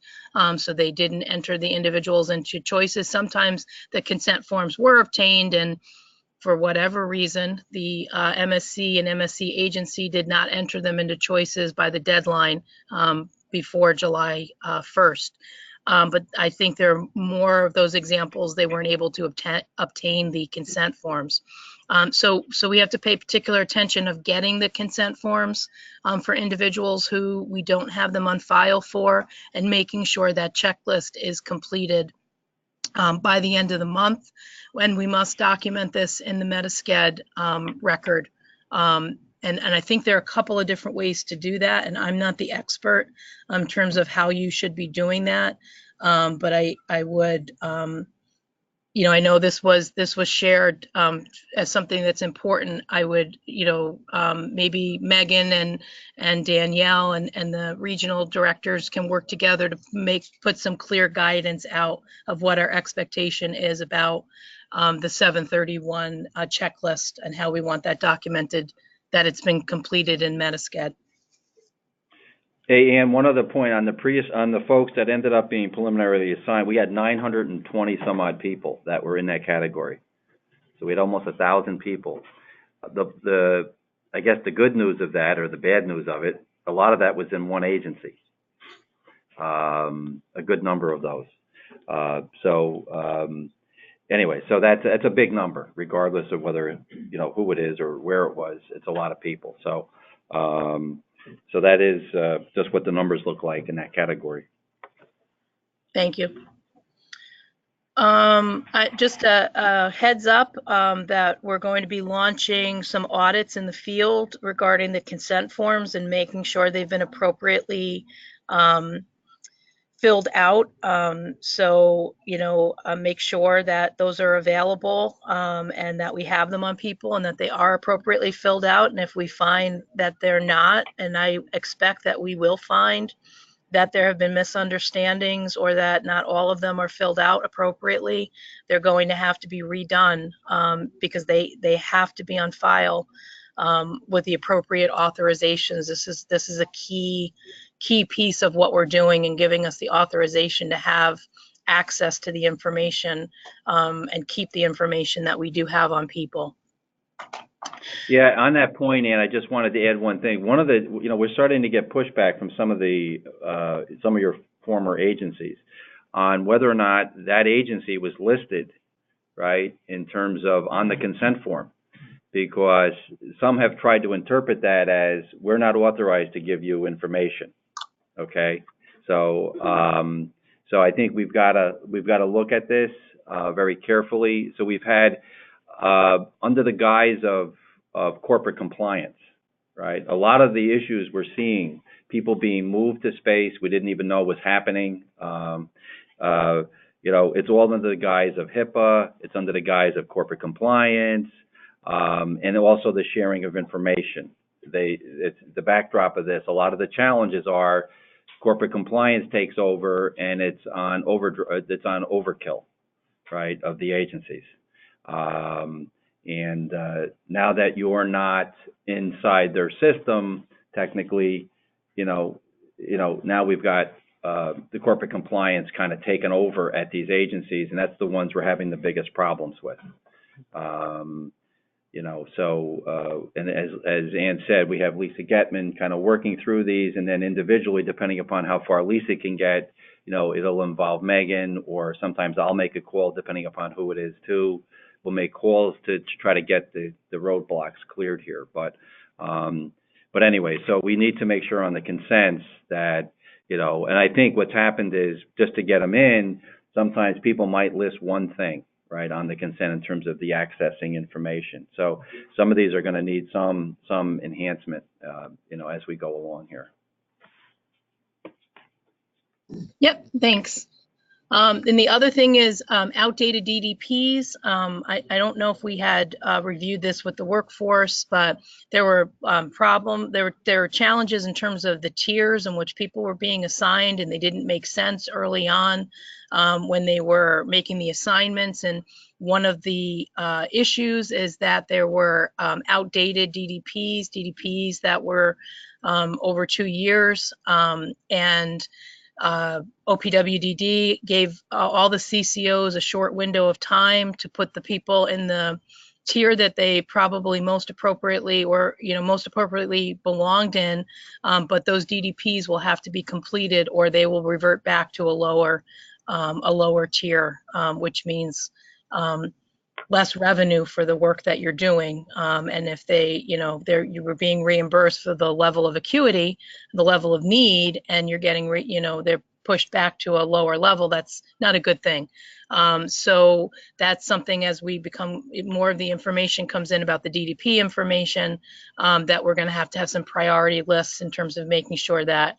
so they didn't enter the individuals into choices. Sometimes the consent forms were obtained, and for whatever reason, the MSC and MSC agency did not enter them into choices by the deadline before July 1st. But I think there are more of those examples. They weren't able to obtain the consent forms. So we have to pay particular attention of getting the consent forms for individuals who we don't have them on file for, and making sure that checklist is completed by the end of the month, when we must document this in the Metasched record. And I think there are a couple of different ways to do that, and I'm not the expert in terms of how you should be doing that. But I would, I know this was shared as something that's important. I would, maybe Megan and Danielle and the regional directors can work together to put some clear guidance out of what our expectation is about the 731 checklist, and how we want that documented, that it's been completed in Metasched. Hey, Ann, one other point on the folks that ended up being preliminarily assigned, we had 920 some odd people that were in that category. So we had almost 1,000 people. I guess the good news of that, or the bad news of it, a lot of that was in one agency. A good number of those. Anyway, so that's a big number, regardless of whether, who it is or where it was. It's a lot of people. So that is just what the numbers look like in that category. Thank you. Just a heads up that we're going to be launching some audits in the field regarding the consent forms, and making sure they've been appropriately filled out. So, make sure that those are available, and that we have them on people, and that they are appropriately filled out. And if we find that they're not, and I expect that we will find that there have been misunderstandings, or that not all of them are filled out appropriately, they're going to have to be redone, because they have to be on file with the appropriate authorizations. This is a key piece of what we're doing, and giving us the authorization to have access to the information, and keep the information that we do have on people. Yeah, on that point, Ann, I just wanted to add one thing. One of the, we're starting to get pushback from some of your former agencies on whether or not that agency was listed, right, in terms of on the consent form, because some have tried to interpret that as we're not authorized to give you information. Okay, so I think we've got to look at this very carefully. So we've had under the guise of corporate compliance, right? A lot of the issues we're seeing, people being moved to space we didn't even know was happening. It's all under the guise of HIPAA. It's under the guise of corporate compliance, and also the sharing of information. It's the backdrop of this. A lot of the challenges are corporate compliance takes over, and it's on overkill, right, of the agencies. And now that you're not inside their system, technically, now we've got the corporate compliance kind of taken over at these agencies, and that's the ones we're having the biggest problems with. And as Ann said, we have Lisa Getman kind of working through these, and then individually, depending upon how far Lisa can get, it'll involve Megan, or sometimes I'll make a call depending upon who it is too. We'll make calls to try to get the roadblocks cleared here. But anyway, so we need to make sure on the consents that, and I think what's happened is, just to get them in, sometimes people might list one thing, right, on the consent in terms of the accessing information. So some of these are going to need some enhancement, as we go along here. Yep, thanks. And the other thing is outdated DDPs. I don't know if we had reviewed this with the workforce, but there were there were challenges in terms of the tiers in which people were being assigned, and they didn't make sense early on when they were making the assignments. And one of the issues is that there were outdated DDPs that were over 2 years, and OPWDD gave all the CCOs a short window of time to put the people in the tier that they probably most appropriately belonged in, but those DDPs will have to be completed or they will revert back to a lower tier, which means less revenue for the work that you're doing. And if you were being reimbursed for the level of acuity, the level of need, and you're getting, they're pushed back to a lower level, that's not a good thing. So that's something, as we become, more of the information comes in about the DDP information, that we're going to have some priority lists in terms of making sure that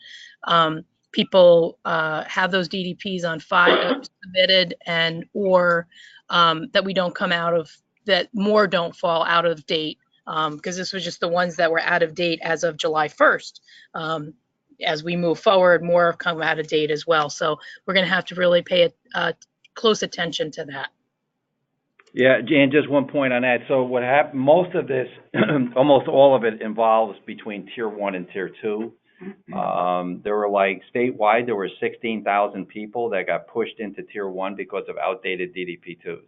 people have those DDPs on file, submitted, and or that we don't come out of, that more don't fall out of date, because this was just the ones that were out of date as of July 1st. As we move forward, more have come out of date as well. So we're going to have to really pay close attention to that. Yeah, Jan, just one point on that. So what happened, most of this, almost all of it involves between Tier 1 and Tier 2. There were, like, statewide, there were 16,000 people that got pushed into Tier 1 because of outdated DDP2s.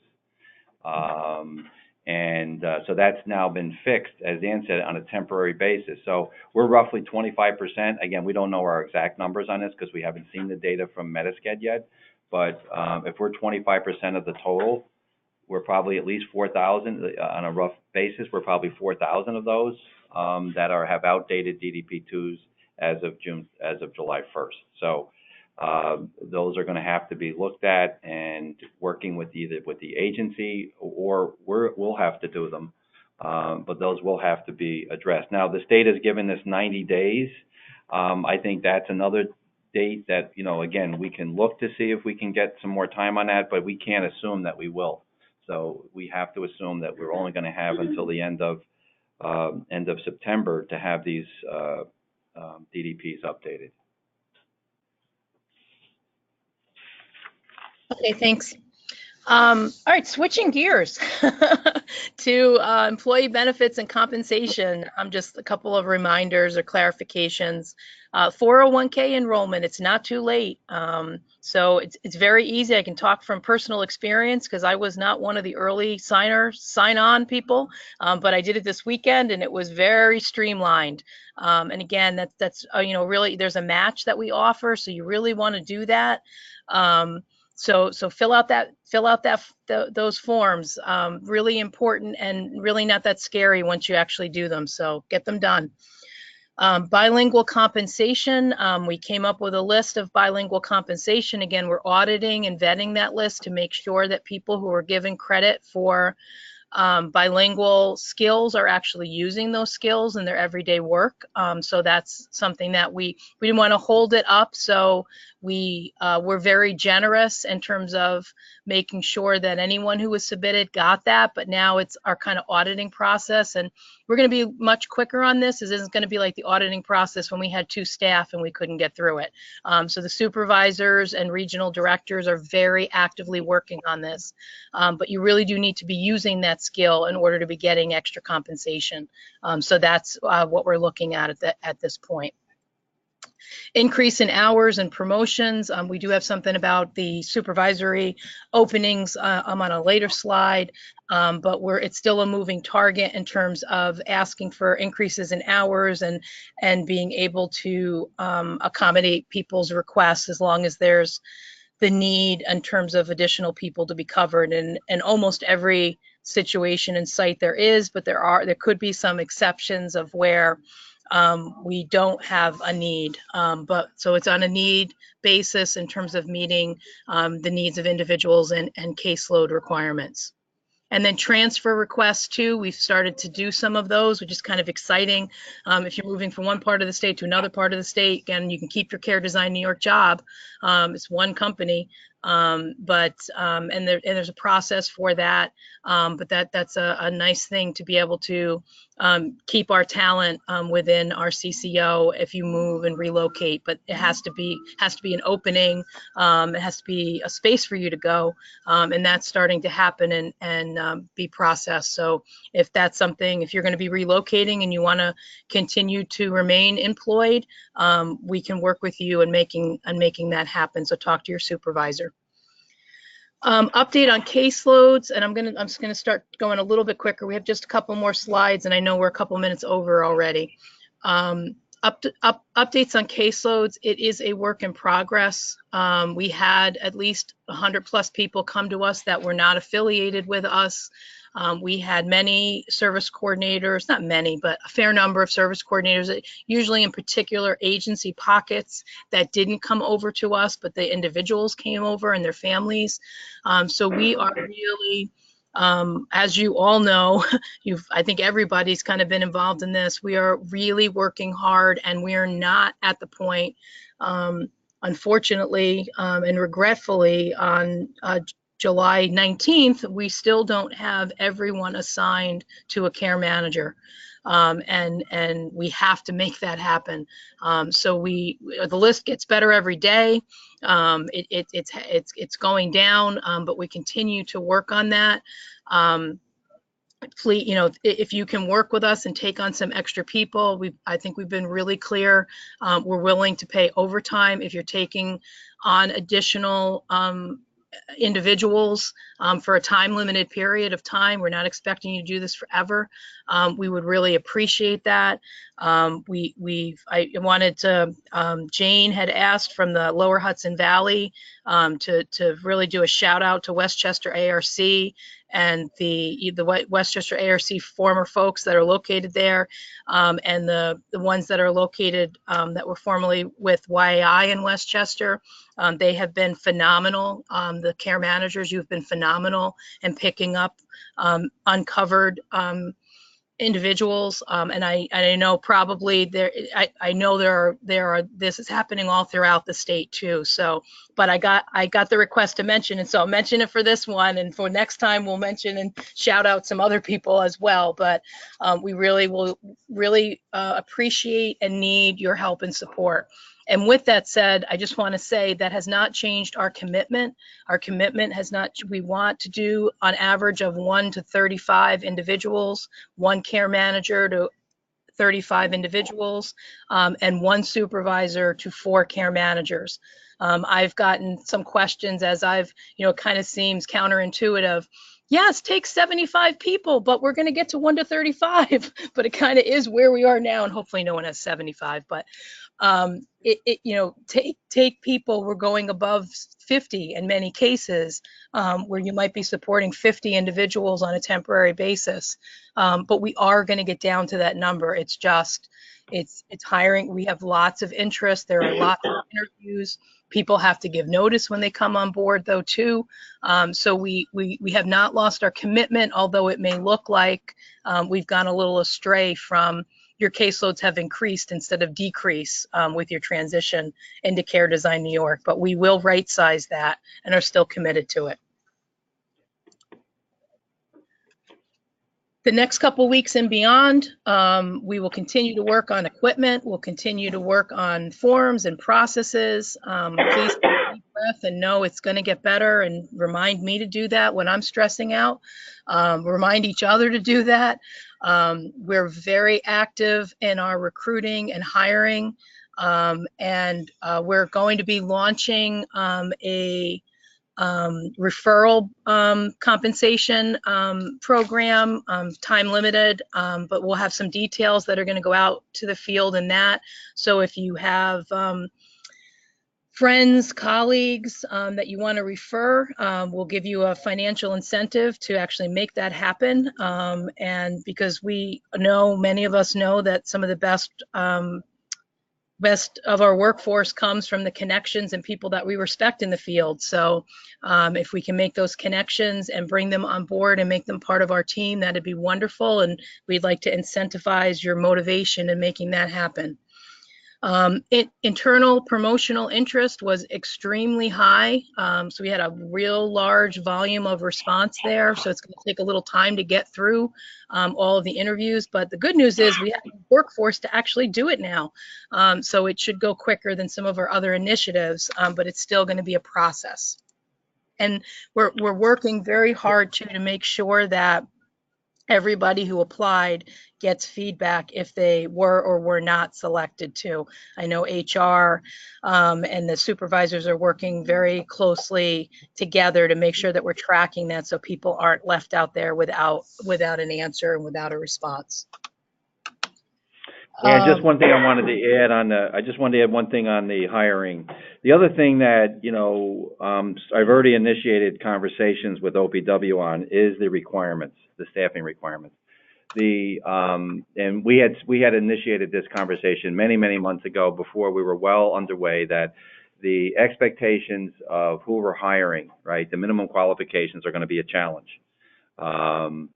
So that's now been fixed, as Dan said, on a temporary basis. So we're roughly 25%. Again, we don't know our exact numbers on this because we haven't seen the data from Metasced yet. But if we're 25% of the total, we're probably at least 4,000 on a rough basis. We're probably 4,000 of those that have outdated DDP2s as of July 1st. So those are going to have to be looked at and working with either with the agency, or we'll have to do them. But those will have to be addressed. Now, the state has given us 90 days. I think that's another date that, again, we can look to see if we can get some more time on that, but we can't assume that we will. So we have to assume that we're only going to have until the end of September to have these DDPs updated. Okay, thanks. All right, switching gears to employee benefits and compensation. Just a couple of reminders or clarifications. 401k enrollment, it's not too late. So it's very easy. I can talk from personal experience because I was not one of the early sign-on people, but I did it this weekend and it was very streamlined. And again, that's really, there's a match that we offer, so you really want to do that. So fill out those forms. Really important and really not that scary once you actually do them. So get them done. Bilingual compensation. We came up with a list of bilingual compensation. Again, we're auditing and vetting that list to make sure that people who are given credit for bilingual skills are actually using those skills in their everyday work. So that's something that we didn't want to hold it up. So we're very generous in terms of making sure that anyone who was submitted got that, but now it's our kind of auditing process, and we're going to be much quicker on this. This isn't going to be like the auditing process when we had 2 staff and we couldn't get through it. So the supervisors and regional directors are very actively working on this, but you really do need to be using that skill in order to be getting extra compensation. So that's what we're looking at this point. Increase in hours and promotions. We do have something about the supervisory openings. I'm on a later slide, but it's still a moving target in terms of asking for increases in hours and being able to accommodate people's requests as long as there's the need in terms of additional people to be covered. And almost every situation and site there is, but there could be some exceptions of where we don't have a need, but so it's on a need basis in terms of meeting the needs of individuals and caseload requirements. And then transfer requests too, we've started to do some of those, which is kind of exciting. If you're moving from one part of the state to another part of the state, again, you can keep your Care Design New York job. It's one company, and there's a process for that. But that's a nice thing to be able to keep our talent within our CCO if you move and relocate. But it has to be an opening. It has to be a space for you to go, and that's starting to happen and be processed. So if that's something, if you're going to be relocating and you want to continue to remain employed, we can work with you in making that happen. So talk to your supervisor. Update on caseloads, and I'm just gonna start going a little bit quicker. We have just a couple more slides, and I know we're a couple minutes over already. Updates on caseloads. It is a work in progress. We had at least 100+ people come to us that were not affiliated with us. We had many service coordinators, not many, but a fair number of service coordinators, usually in particular agency pockets, that didn't come over to us, but the individuals came over and their families. So we are really, as you all know, I think everybody's kind of been involved in this. We are really working hard, and we are not at the point, unfortunately and regretfully, on July 19th, we still don't have everyone assigned to a care manager. And we have to make that happen. So the list gets better every day. It's going down, but we continue to work on that. Please, if you can work with us and take on some extra people, I think we've been really clear. We're willing to pay overtime if you're taking on additional individuals for a time limited period of time. We're not expecting you to do this forever. We would really appreciate that. I wanted to, Jane had asked from the Lower Hudson Valley to really do a shout out to Westchester ARC and the Westchester ARC former folks that are located there, and the ones that are located that were formerly with YAI in Westchester. They have been phenomenal. The care managers, you've been phenomenal in picking up uncovered individuals, and I know probably I know there are this is happening all throughout the state too. So, but I got the request to mention it, so I'll mention it for this one, and for next time we'll mention and shout out some other people as well. But we really will appreciate and need your help and support. And with that said, I just want to say that has not changed our commitment. Our commitment has not. We want to do on average of 1 to 35 individuals, 1 care manager to 35 individuals, and 1 supervisor to 4 care managers. I've gotten some questions as it kind of seems counterintuitive. Yes, take 75 people, but we're going to get to 1 to 35. But it kind of is where we are now, and hopefully no one has 75. But take people. We're going above 50 in many cases, where you might be supporting 50 individuals on a temporary basis. But we are going to get down to that number. It's just, it's hiring. We have lots of interest. There are lots of interviews. People have to give notice when they come on board, though, too. So we have not lost our commitment, although it may look like we've gone a little astray from your caseloads have increased instead of decrease with your transition into Care Design New York. But we will right size that and are still committed to it. The next couple weeks and beyond, we will continue to work on equipment. We'll continue to work on forms and processes. Please take a deep breath and know it's going to get better, and remind me to do that when I'm stressing out. Remind each other to do that. We're very active in our recruiting and hiring, and we're going to be launching a referral compensation program, time limited, but we'll have some details that are going to go out to the field in that. So if you have friends, colleagues that you want to refer, we'll give you a financial incentive to actually make that happen. And because we know, many of us know, that some of the best of our workforce comes from the connections and people that we respect in the field. So if we can make those connections and bring them on board and make them part of our team, that'd be wonderful. And we'd like to incentivize your motivation in making that happen. Internal promotional interest was extremely high. So we had a real large volume of response there. So it's going to take a little time to get through all of the interviews. But the good news is we have a workforce to actually do it now. So it should go quicker than some of our other initiatives, but it's still going to be a process. And we're working very hard to make sure that everybody who applied gets feedback if they were or were not selected too. I know HR and the supervisors are working very closely together to make sure that we're tracking that so people aren't left out there without an answer and without a response. And just one thing I wanted to add on I just wanted to add one thing on the hiring. The other thing that, I've already initiated conversations with OPW on is the requirements, the staffing requirements. And we had initiated this conversation many, many months ago before we were well underway that the expectations of who we're hiring, right, the minimum qualifications are going to be a challenge. I've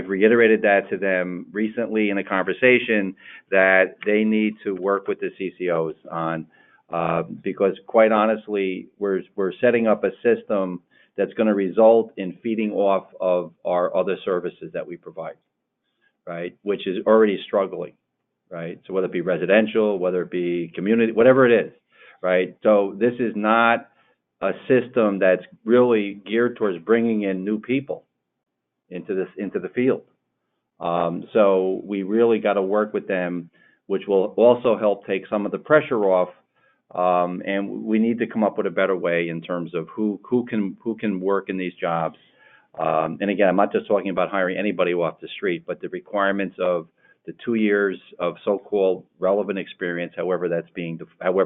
reiterated that to them recently in a conversation that they need to work with the CCOs on, because quite honestly, we're setting up a system that's going to result in feeding off of our other services that we provide, right, which is already struggling, right? So whether it be residential, whether it be community, whatever it is, right? So this is not a system that's really geared towards bringing in new people into the field. So we really got to work with them, which will also help take some of the pressure off. And we need to come up with a better way in terms of who can work in these jobs. And again, I'm not just talking about hiring anybody off the street, but the requirements of the 2 years of so-called relevant experience, however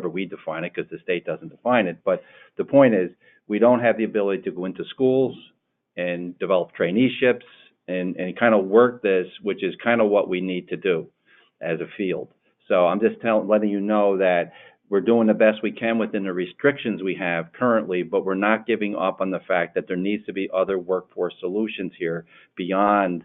we define it, because the state doesn't define it. But the point is, we don't have the ability to go into schools and develop traineeships and kind of work this, which is kind of what we need to do as a field. So I'm just letting you know that we're doing the best we can within the restrictions we have currently, but we're not giving up on the fact that there needs to be other workforce solutions here beyond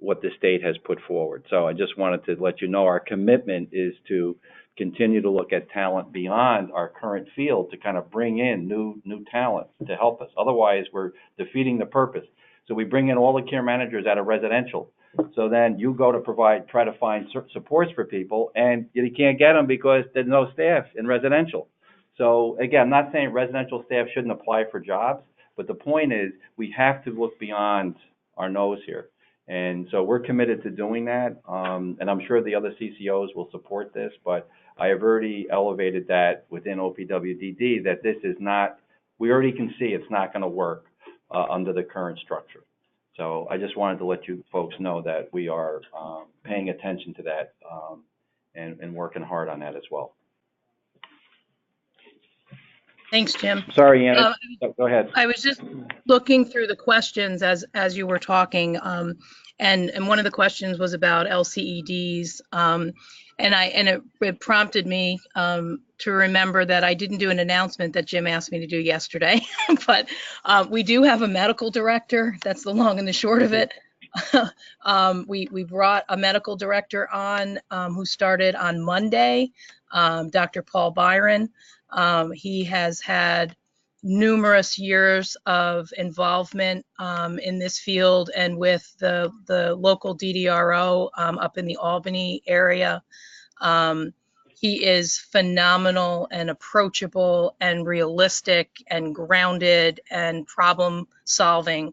what the state has put forward. So I just wanted to let you know our commitment is to continue to look at talent beyond our current field to kind of bring in new talent to help us. Otherwise, we're defeating the purpose. So we bring in all the care managers out of residential. So then you go to try to find supports for people, and you can't get them because there's no staff in residential. So again, I'm not saying residential staff shouldn't apply for jobs, but the point is we have to look beyond our nose here. And so we're committed to doing that, and I'm sure the other CCOs will support this, but I have already elevated that within OPWDD that this is not, we already can see it's not going to work under the current structure. So I just wanted to let you folks know that we are paying attention to that and working hard on that as well. Thanks, Jim. Sorry, Anna. Go ahead. I was just looking through the questions as you were talking, and one of the questions was about LCEDs, and it prompted me to remember that I didn't do an announcement that Jim asked me to do yesterday, but we do have a medical director. That's the long and the short of it. We brought a medical director on who started on Monday, Dr. Paul Byron. He has had numerous years of involvement in this field and with the local DDRO up in the Albany area. He is phenomenal and approachable and realistic and grounded and problem solving.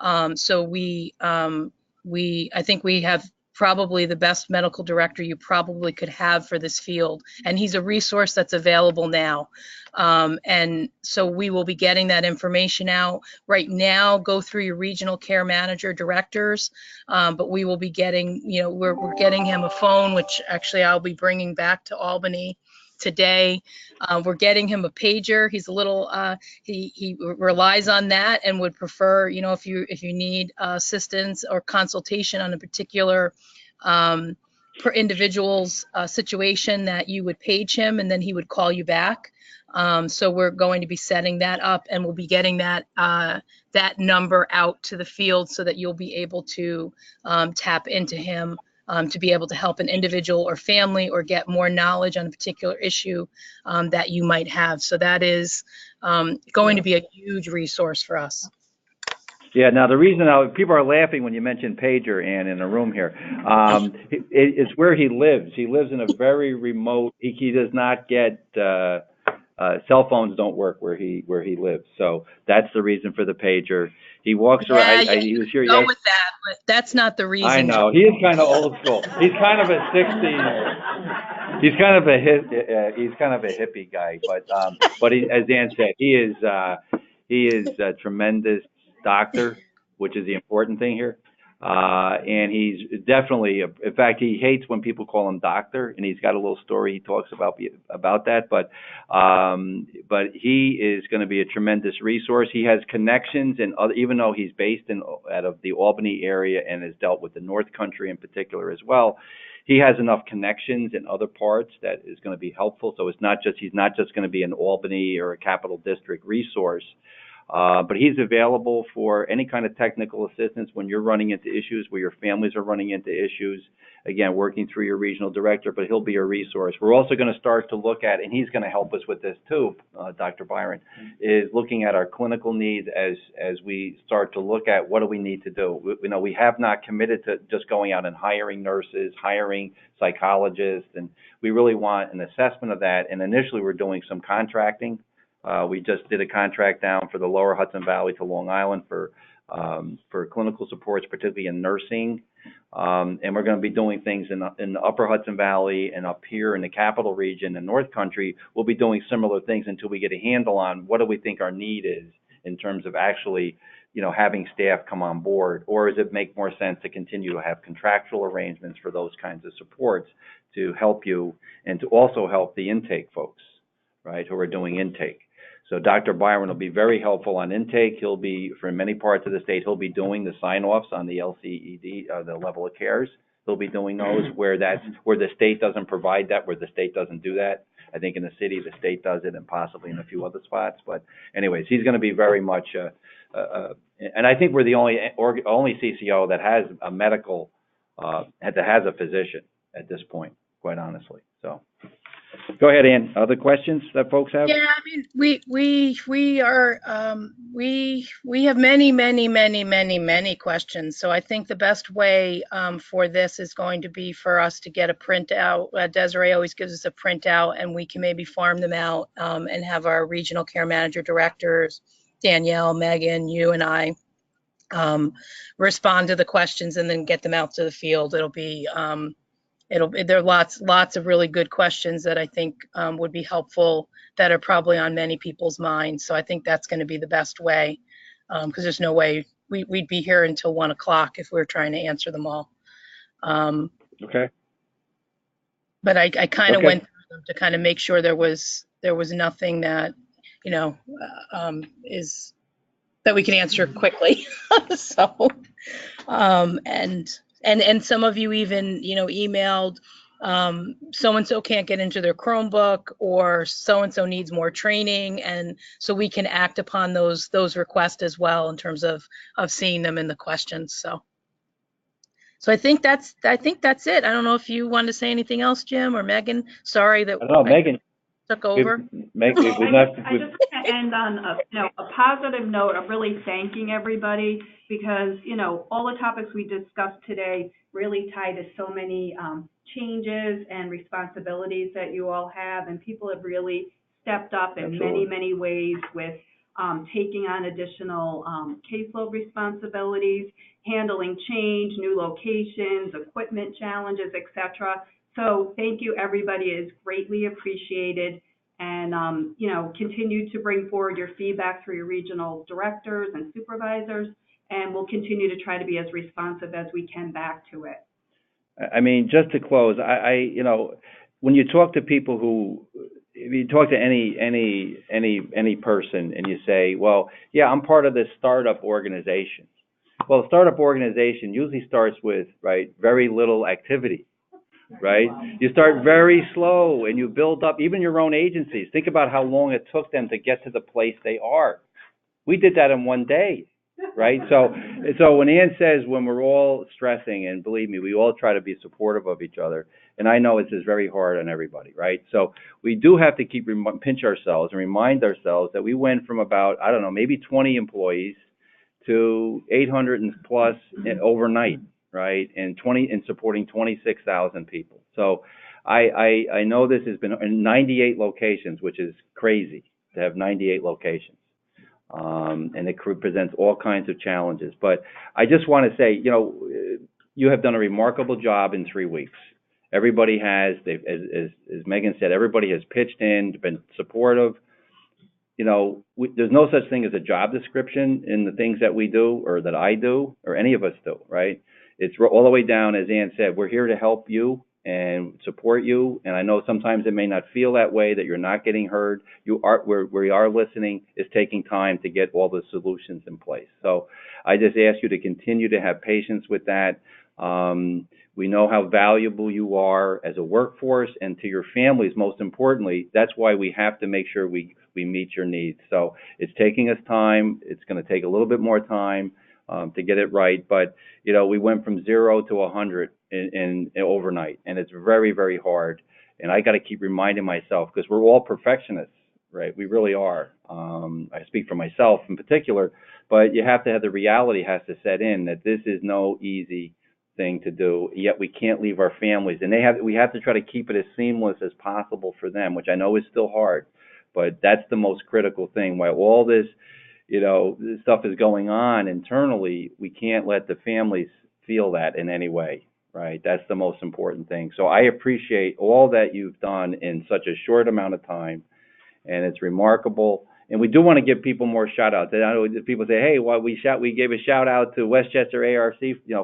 So I think we have probably the best medical director you probably could have for this field. And he's a resource that's available now. And so we will be getting that information out. Right now, go through your regional care manager directors, but we will be getting, we're getting him a phone, which actually I'll be bringing back to Albany today. We're getting him a pager. He's a little, he relies on that and would prefer, if you need assistance or consultation on a particular per individual's situation, that you would page him and then he would call you back. So we're going to be setting that up, and we'll be getting that number out to the field so that you'll be able to tap into him to be able to help an individual or family or get more knowledge on a particular issue that you might have. So that is going to be a huge resource for us. Yeah, now the reason people are laughing when you mention pager, Ann, in the room here, it's where he lives. He lives in a very remote, he does not get, cell phones don't work where he lives. So that's the reason for the pager. He walks around. He was here go yesterday. with that, but that's not the reason. I know. He is kind of old school. He's kind of a 60s. He's kind of a hippie guy, but as Dan said, he is a tremendous doctor, which is the important thing here. And he's definitely, in fact, he hates when people call him doctor, and he's got a little story he talks about that. But he is going to be a tremendous resource. He has connections, and even though he's based out of the Albany area and has dealt with the North Country in particular as well, he has enough connections in other parts that is going to be helpful. So he's not just going to be an Albany or a Capital District resource. But he's available for any kind of technical assistance when you're running into issues, where your families are running into issues, again, working through your regional director, but he'll be a resource. We're also going to start to look at, and he's going to help us with this too, Dr. Byron, is looking at our clinical needs as we start to look at what do we need to do. We have not committed to just going out and hiring nurses, hiring psychologists, and we really want an assessment of that. And initially we're doing some contracting. We just did a contract down for the lower Hudson Valley to Long Island for clinical supports, particularly in nursing. And we're going to be doing things in the upper Hudson Valley and up here in the capital region and North Country. We'll be doing similar things until we get a handle on what do we think our need is in terms of actually, having staff come on board, or does it make more sense to continue to have contractual arrangements for those kinds of supports to help you and to also help the intake folks, right, who are doing intake. So Dr. Byron will be very helpful on intake. He'll be, for many parts of the state, he'll be doing the sign-offs on the LCED, the level of cares. He'll be doing those where the state doesn't provide that, where the state doesn't do that. I think in the city, the state does it, and possibly in a few other spots. But anyways, he's going to be very much, and I think we're the only CCO that has a medical, that has a physician at this point, quite honestly. So. Go ahead, Ann. Other questions that folks have? Yeah, I mean, we have many questions. So I think the best way for this is going to be for us to get a printout. Desiree always gives us a printout, and we can maybe farm them out and have our regional care manager directors, Danielle, Megan, you, and I respond to the questions and then get them out to the field. It'll be there are lots of really good questions that I think would be helpful, that are probably on many people's minds. So I think that's going to be the best way, because there's no way we'd be here until 1 o'clock if we were trying to answer them all. Okay. But I kind of went through them to kind of make sure there was nothing that is that we can answer quickly. So and some of you even, emailed, so-and-so can't get into their Chromebook, or so-and-so needs more training. And so we can act upon those requests as well in terms of seeing them in the questions. So I think that's it. I don't know if you want to say anything else, Jim or Megan. Sorry that Megan took over. Megan, I just want to end on a positive note of really thanking everybody, because all the topics we discussed today really tie to so many changes and responsibilities that you all have, and people have really stepped up in many ways with taking on additional caseload responsibilities, handling change, new locations, equipment challenges, etc. So thank you, everybody. It is greatly appreciated. And, continue to bring forward your feedback through your regional directors and supervisors, and we'll continue to try to be as responsive as we can back to it. I mean, just to close, when you talk to people if you talk to any person and you say, well, yeah, I'm part of this startup organization. Well, a startup organization usually starts with, very little activity. Right? You start very slow and you build up, even your own agencies. Think about how long it took them to get to the place they are. We did that in one day, right? So when Ann says when we're all stressing, and believe me, we all try to be supportive of each other, and I know this is very hard on everybody, right? So we do have to pinch ourselves and remind ourselves that we went from about, maybe 20 employees to 800 and plus overnight. Right, and supporting 26,000 people. So I know this has been in 98 locations, which is crazy to have 98 locations. And it presents all kinds of challenges. But I just want to say, you have done a remarkable job in 3 weeks. Everybody has, as Megan said, everybody has pitched in, been supportive. There's no such thing as a job description in the things that we do or that I do or any of us do, right? It's all the way down, as Ann said, we're here to help you and support you. And I know sometimes it may not feel that way, that you're not getting heard. We are listening. It's taking time to get all the solutions in place. So I just ask you to continue to have patience with that. We know how valuable you are as a workforce and to your families, most importantly. That's why we have to make sure we meet your needs. So it's taking us time. It's going to take a little bit more time to get it right. But, we went from 0 to 100 in overnight, and it's very, very hard. And I got to keep reminding myself, because we're all perfectionists, right? We really are. I speak for myself in particular, but you have to have the reality has to set in that this is no easy thing to do, yet we can't leave our families, and we have to try to keep it as seamless as possible for them, which I know is still hard, but that's the most critical thing. While all this, this stuff is going on internally, we can't let the families feel that in any way, right? That's the most important thing. So I appreciate all that you've done in such a short amount of time, and it's remarkable. And we do want to give people more shout outs. I know people say, hey, well, we gave a shout out to Westchester ARC,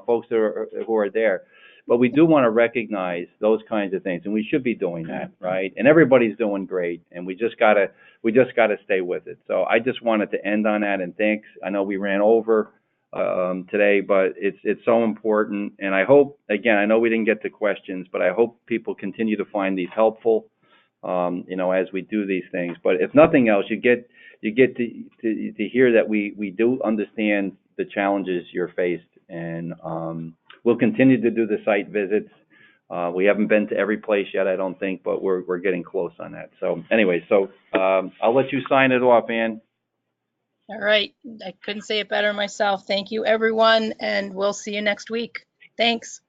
folks who are there. But we do want to recognize those kinds of things, and we should be doing that, right? And everybody's doing great, and we just gotta stay with it. So I just wanted to end on that, and thanks. I know we ran over today, but it's so important. And I hope, again, I know we didn't get to questions, but I hope people continue to find these helpful, as we do these things. But if nothing else, you get to hear that we do understand the challenges you're faced, and we'll continue to do the site visits. We haven't been to every place yet, I don't think, but we're getting close on that. So anyway, I'll let you sign it off, Ann. All right. I couldn't say it better myself. Thank you, everyone, and we'll see you next week. Thanks.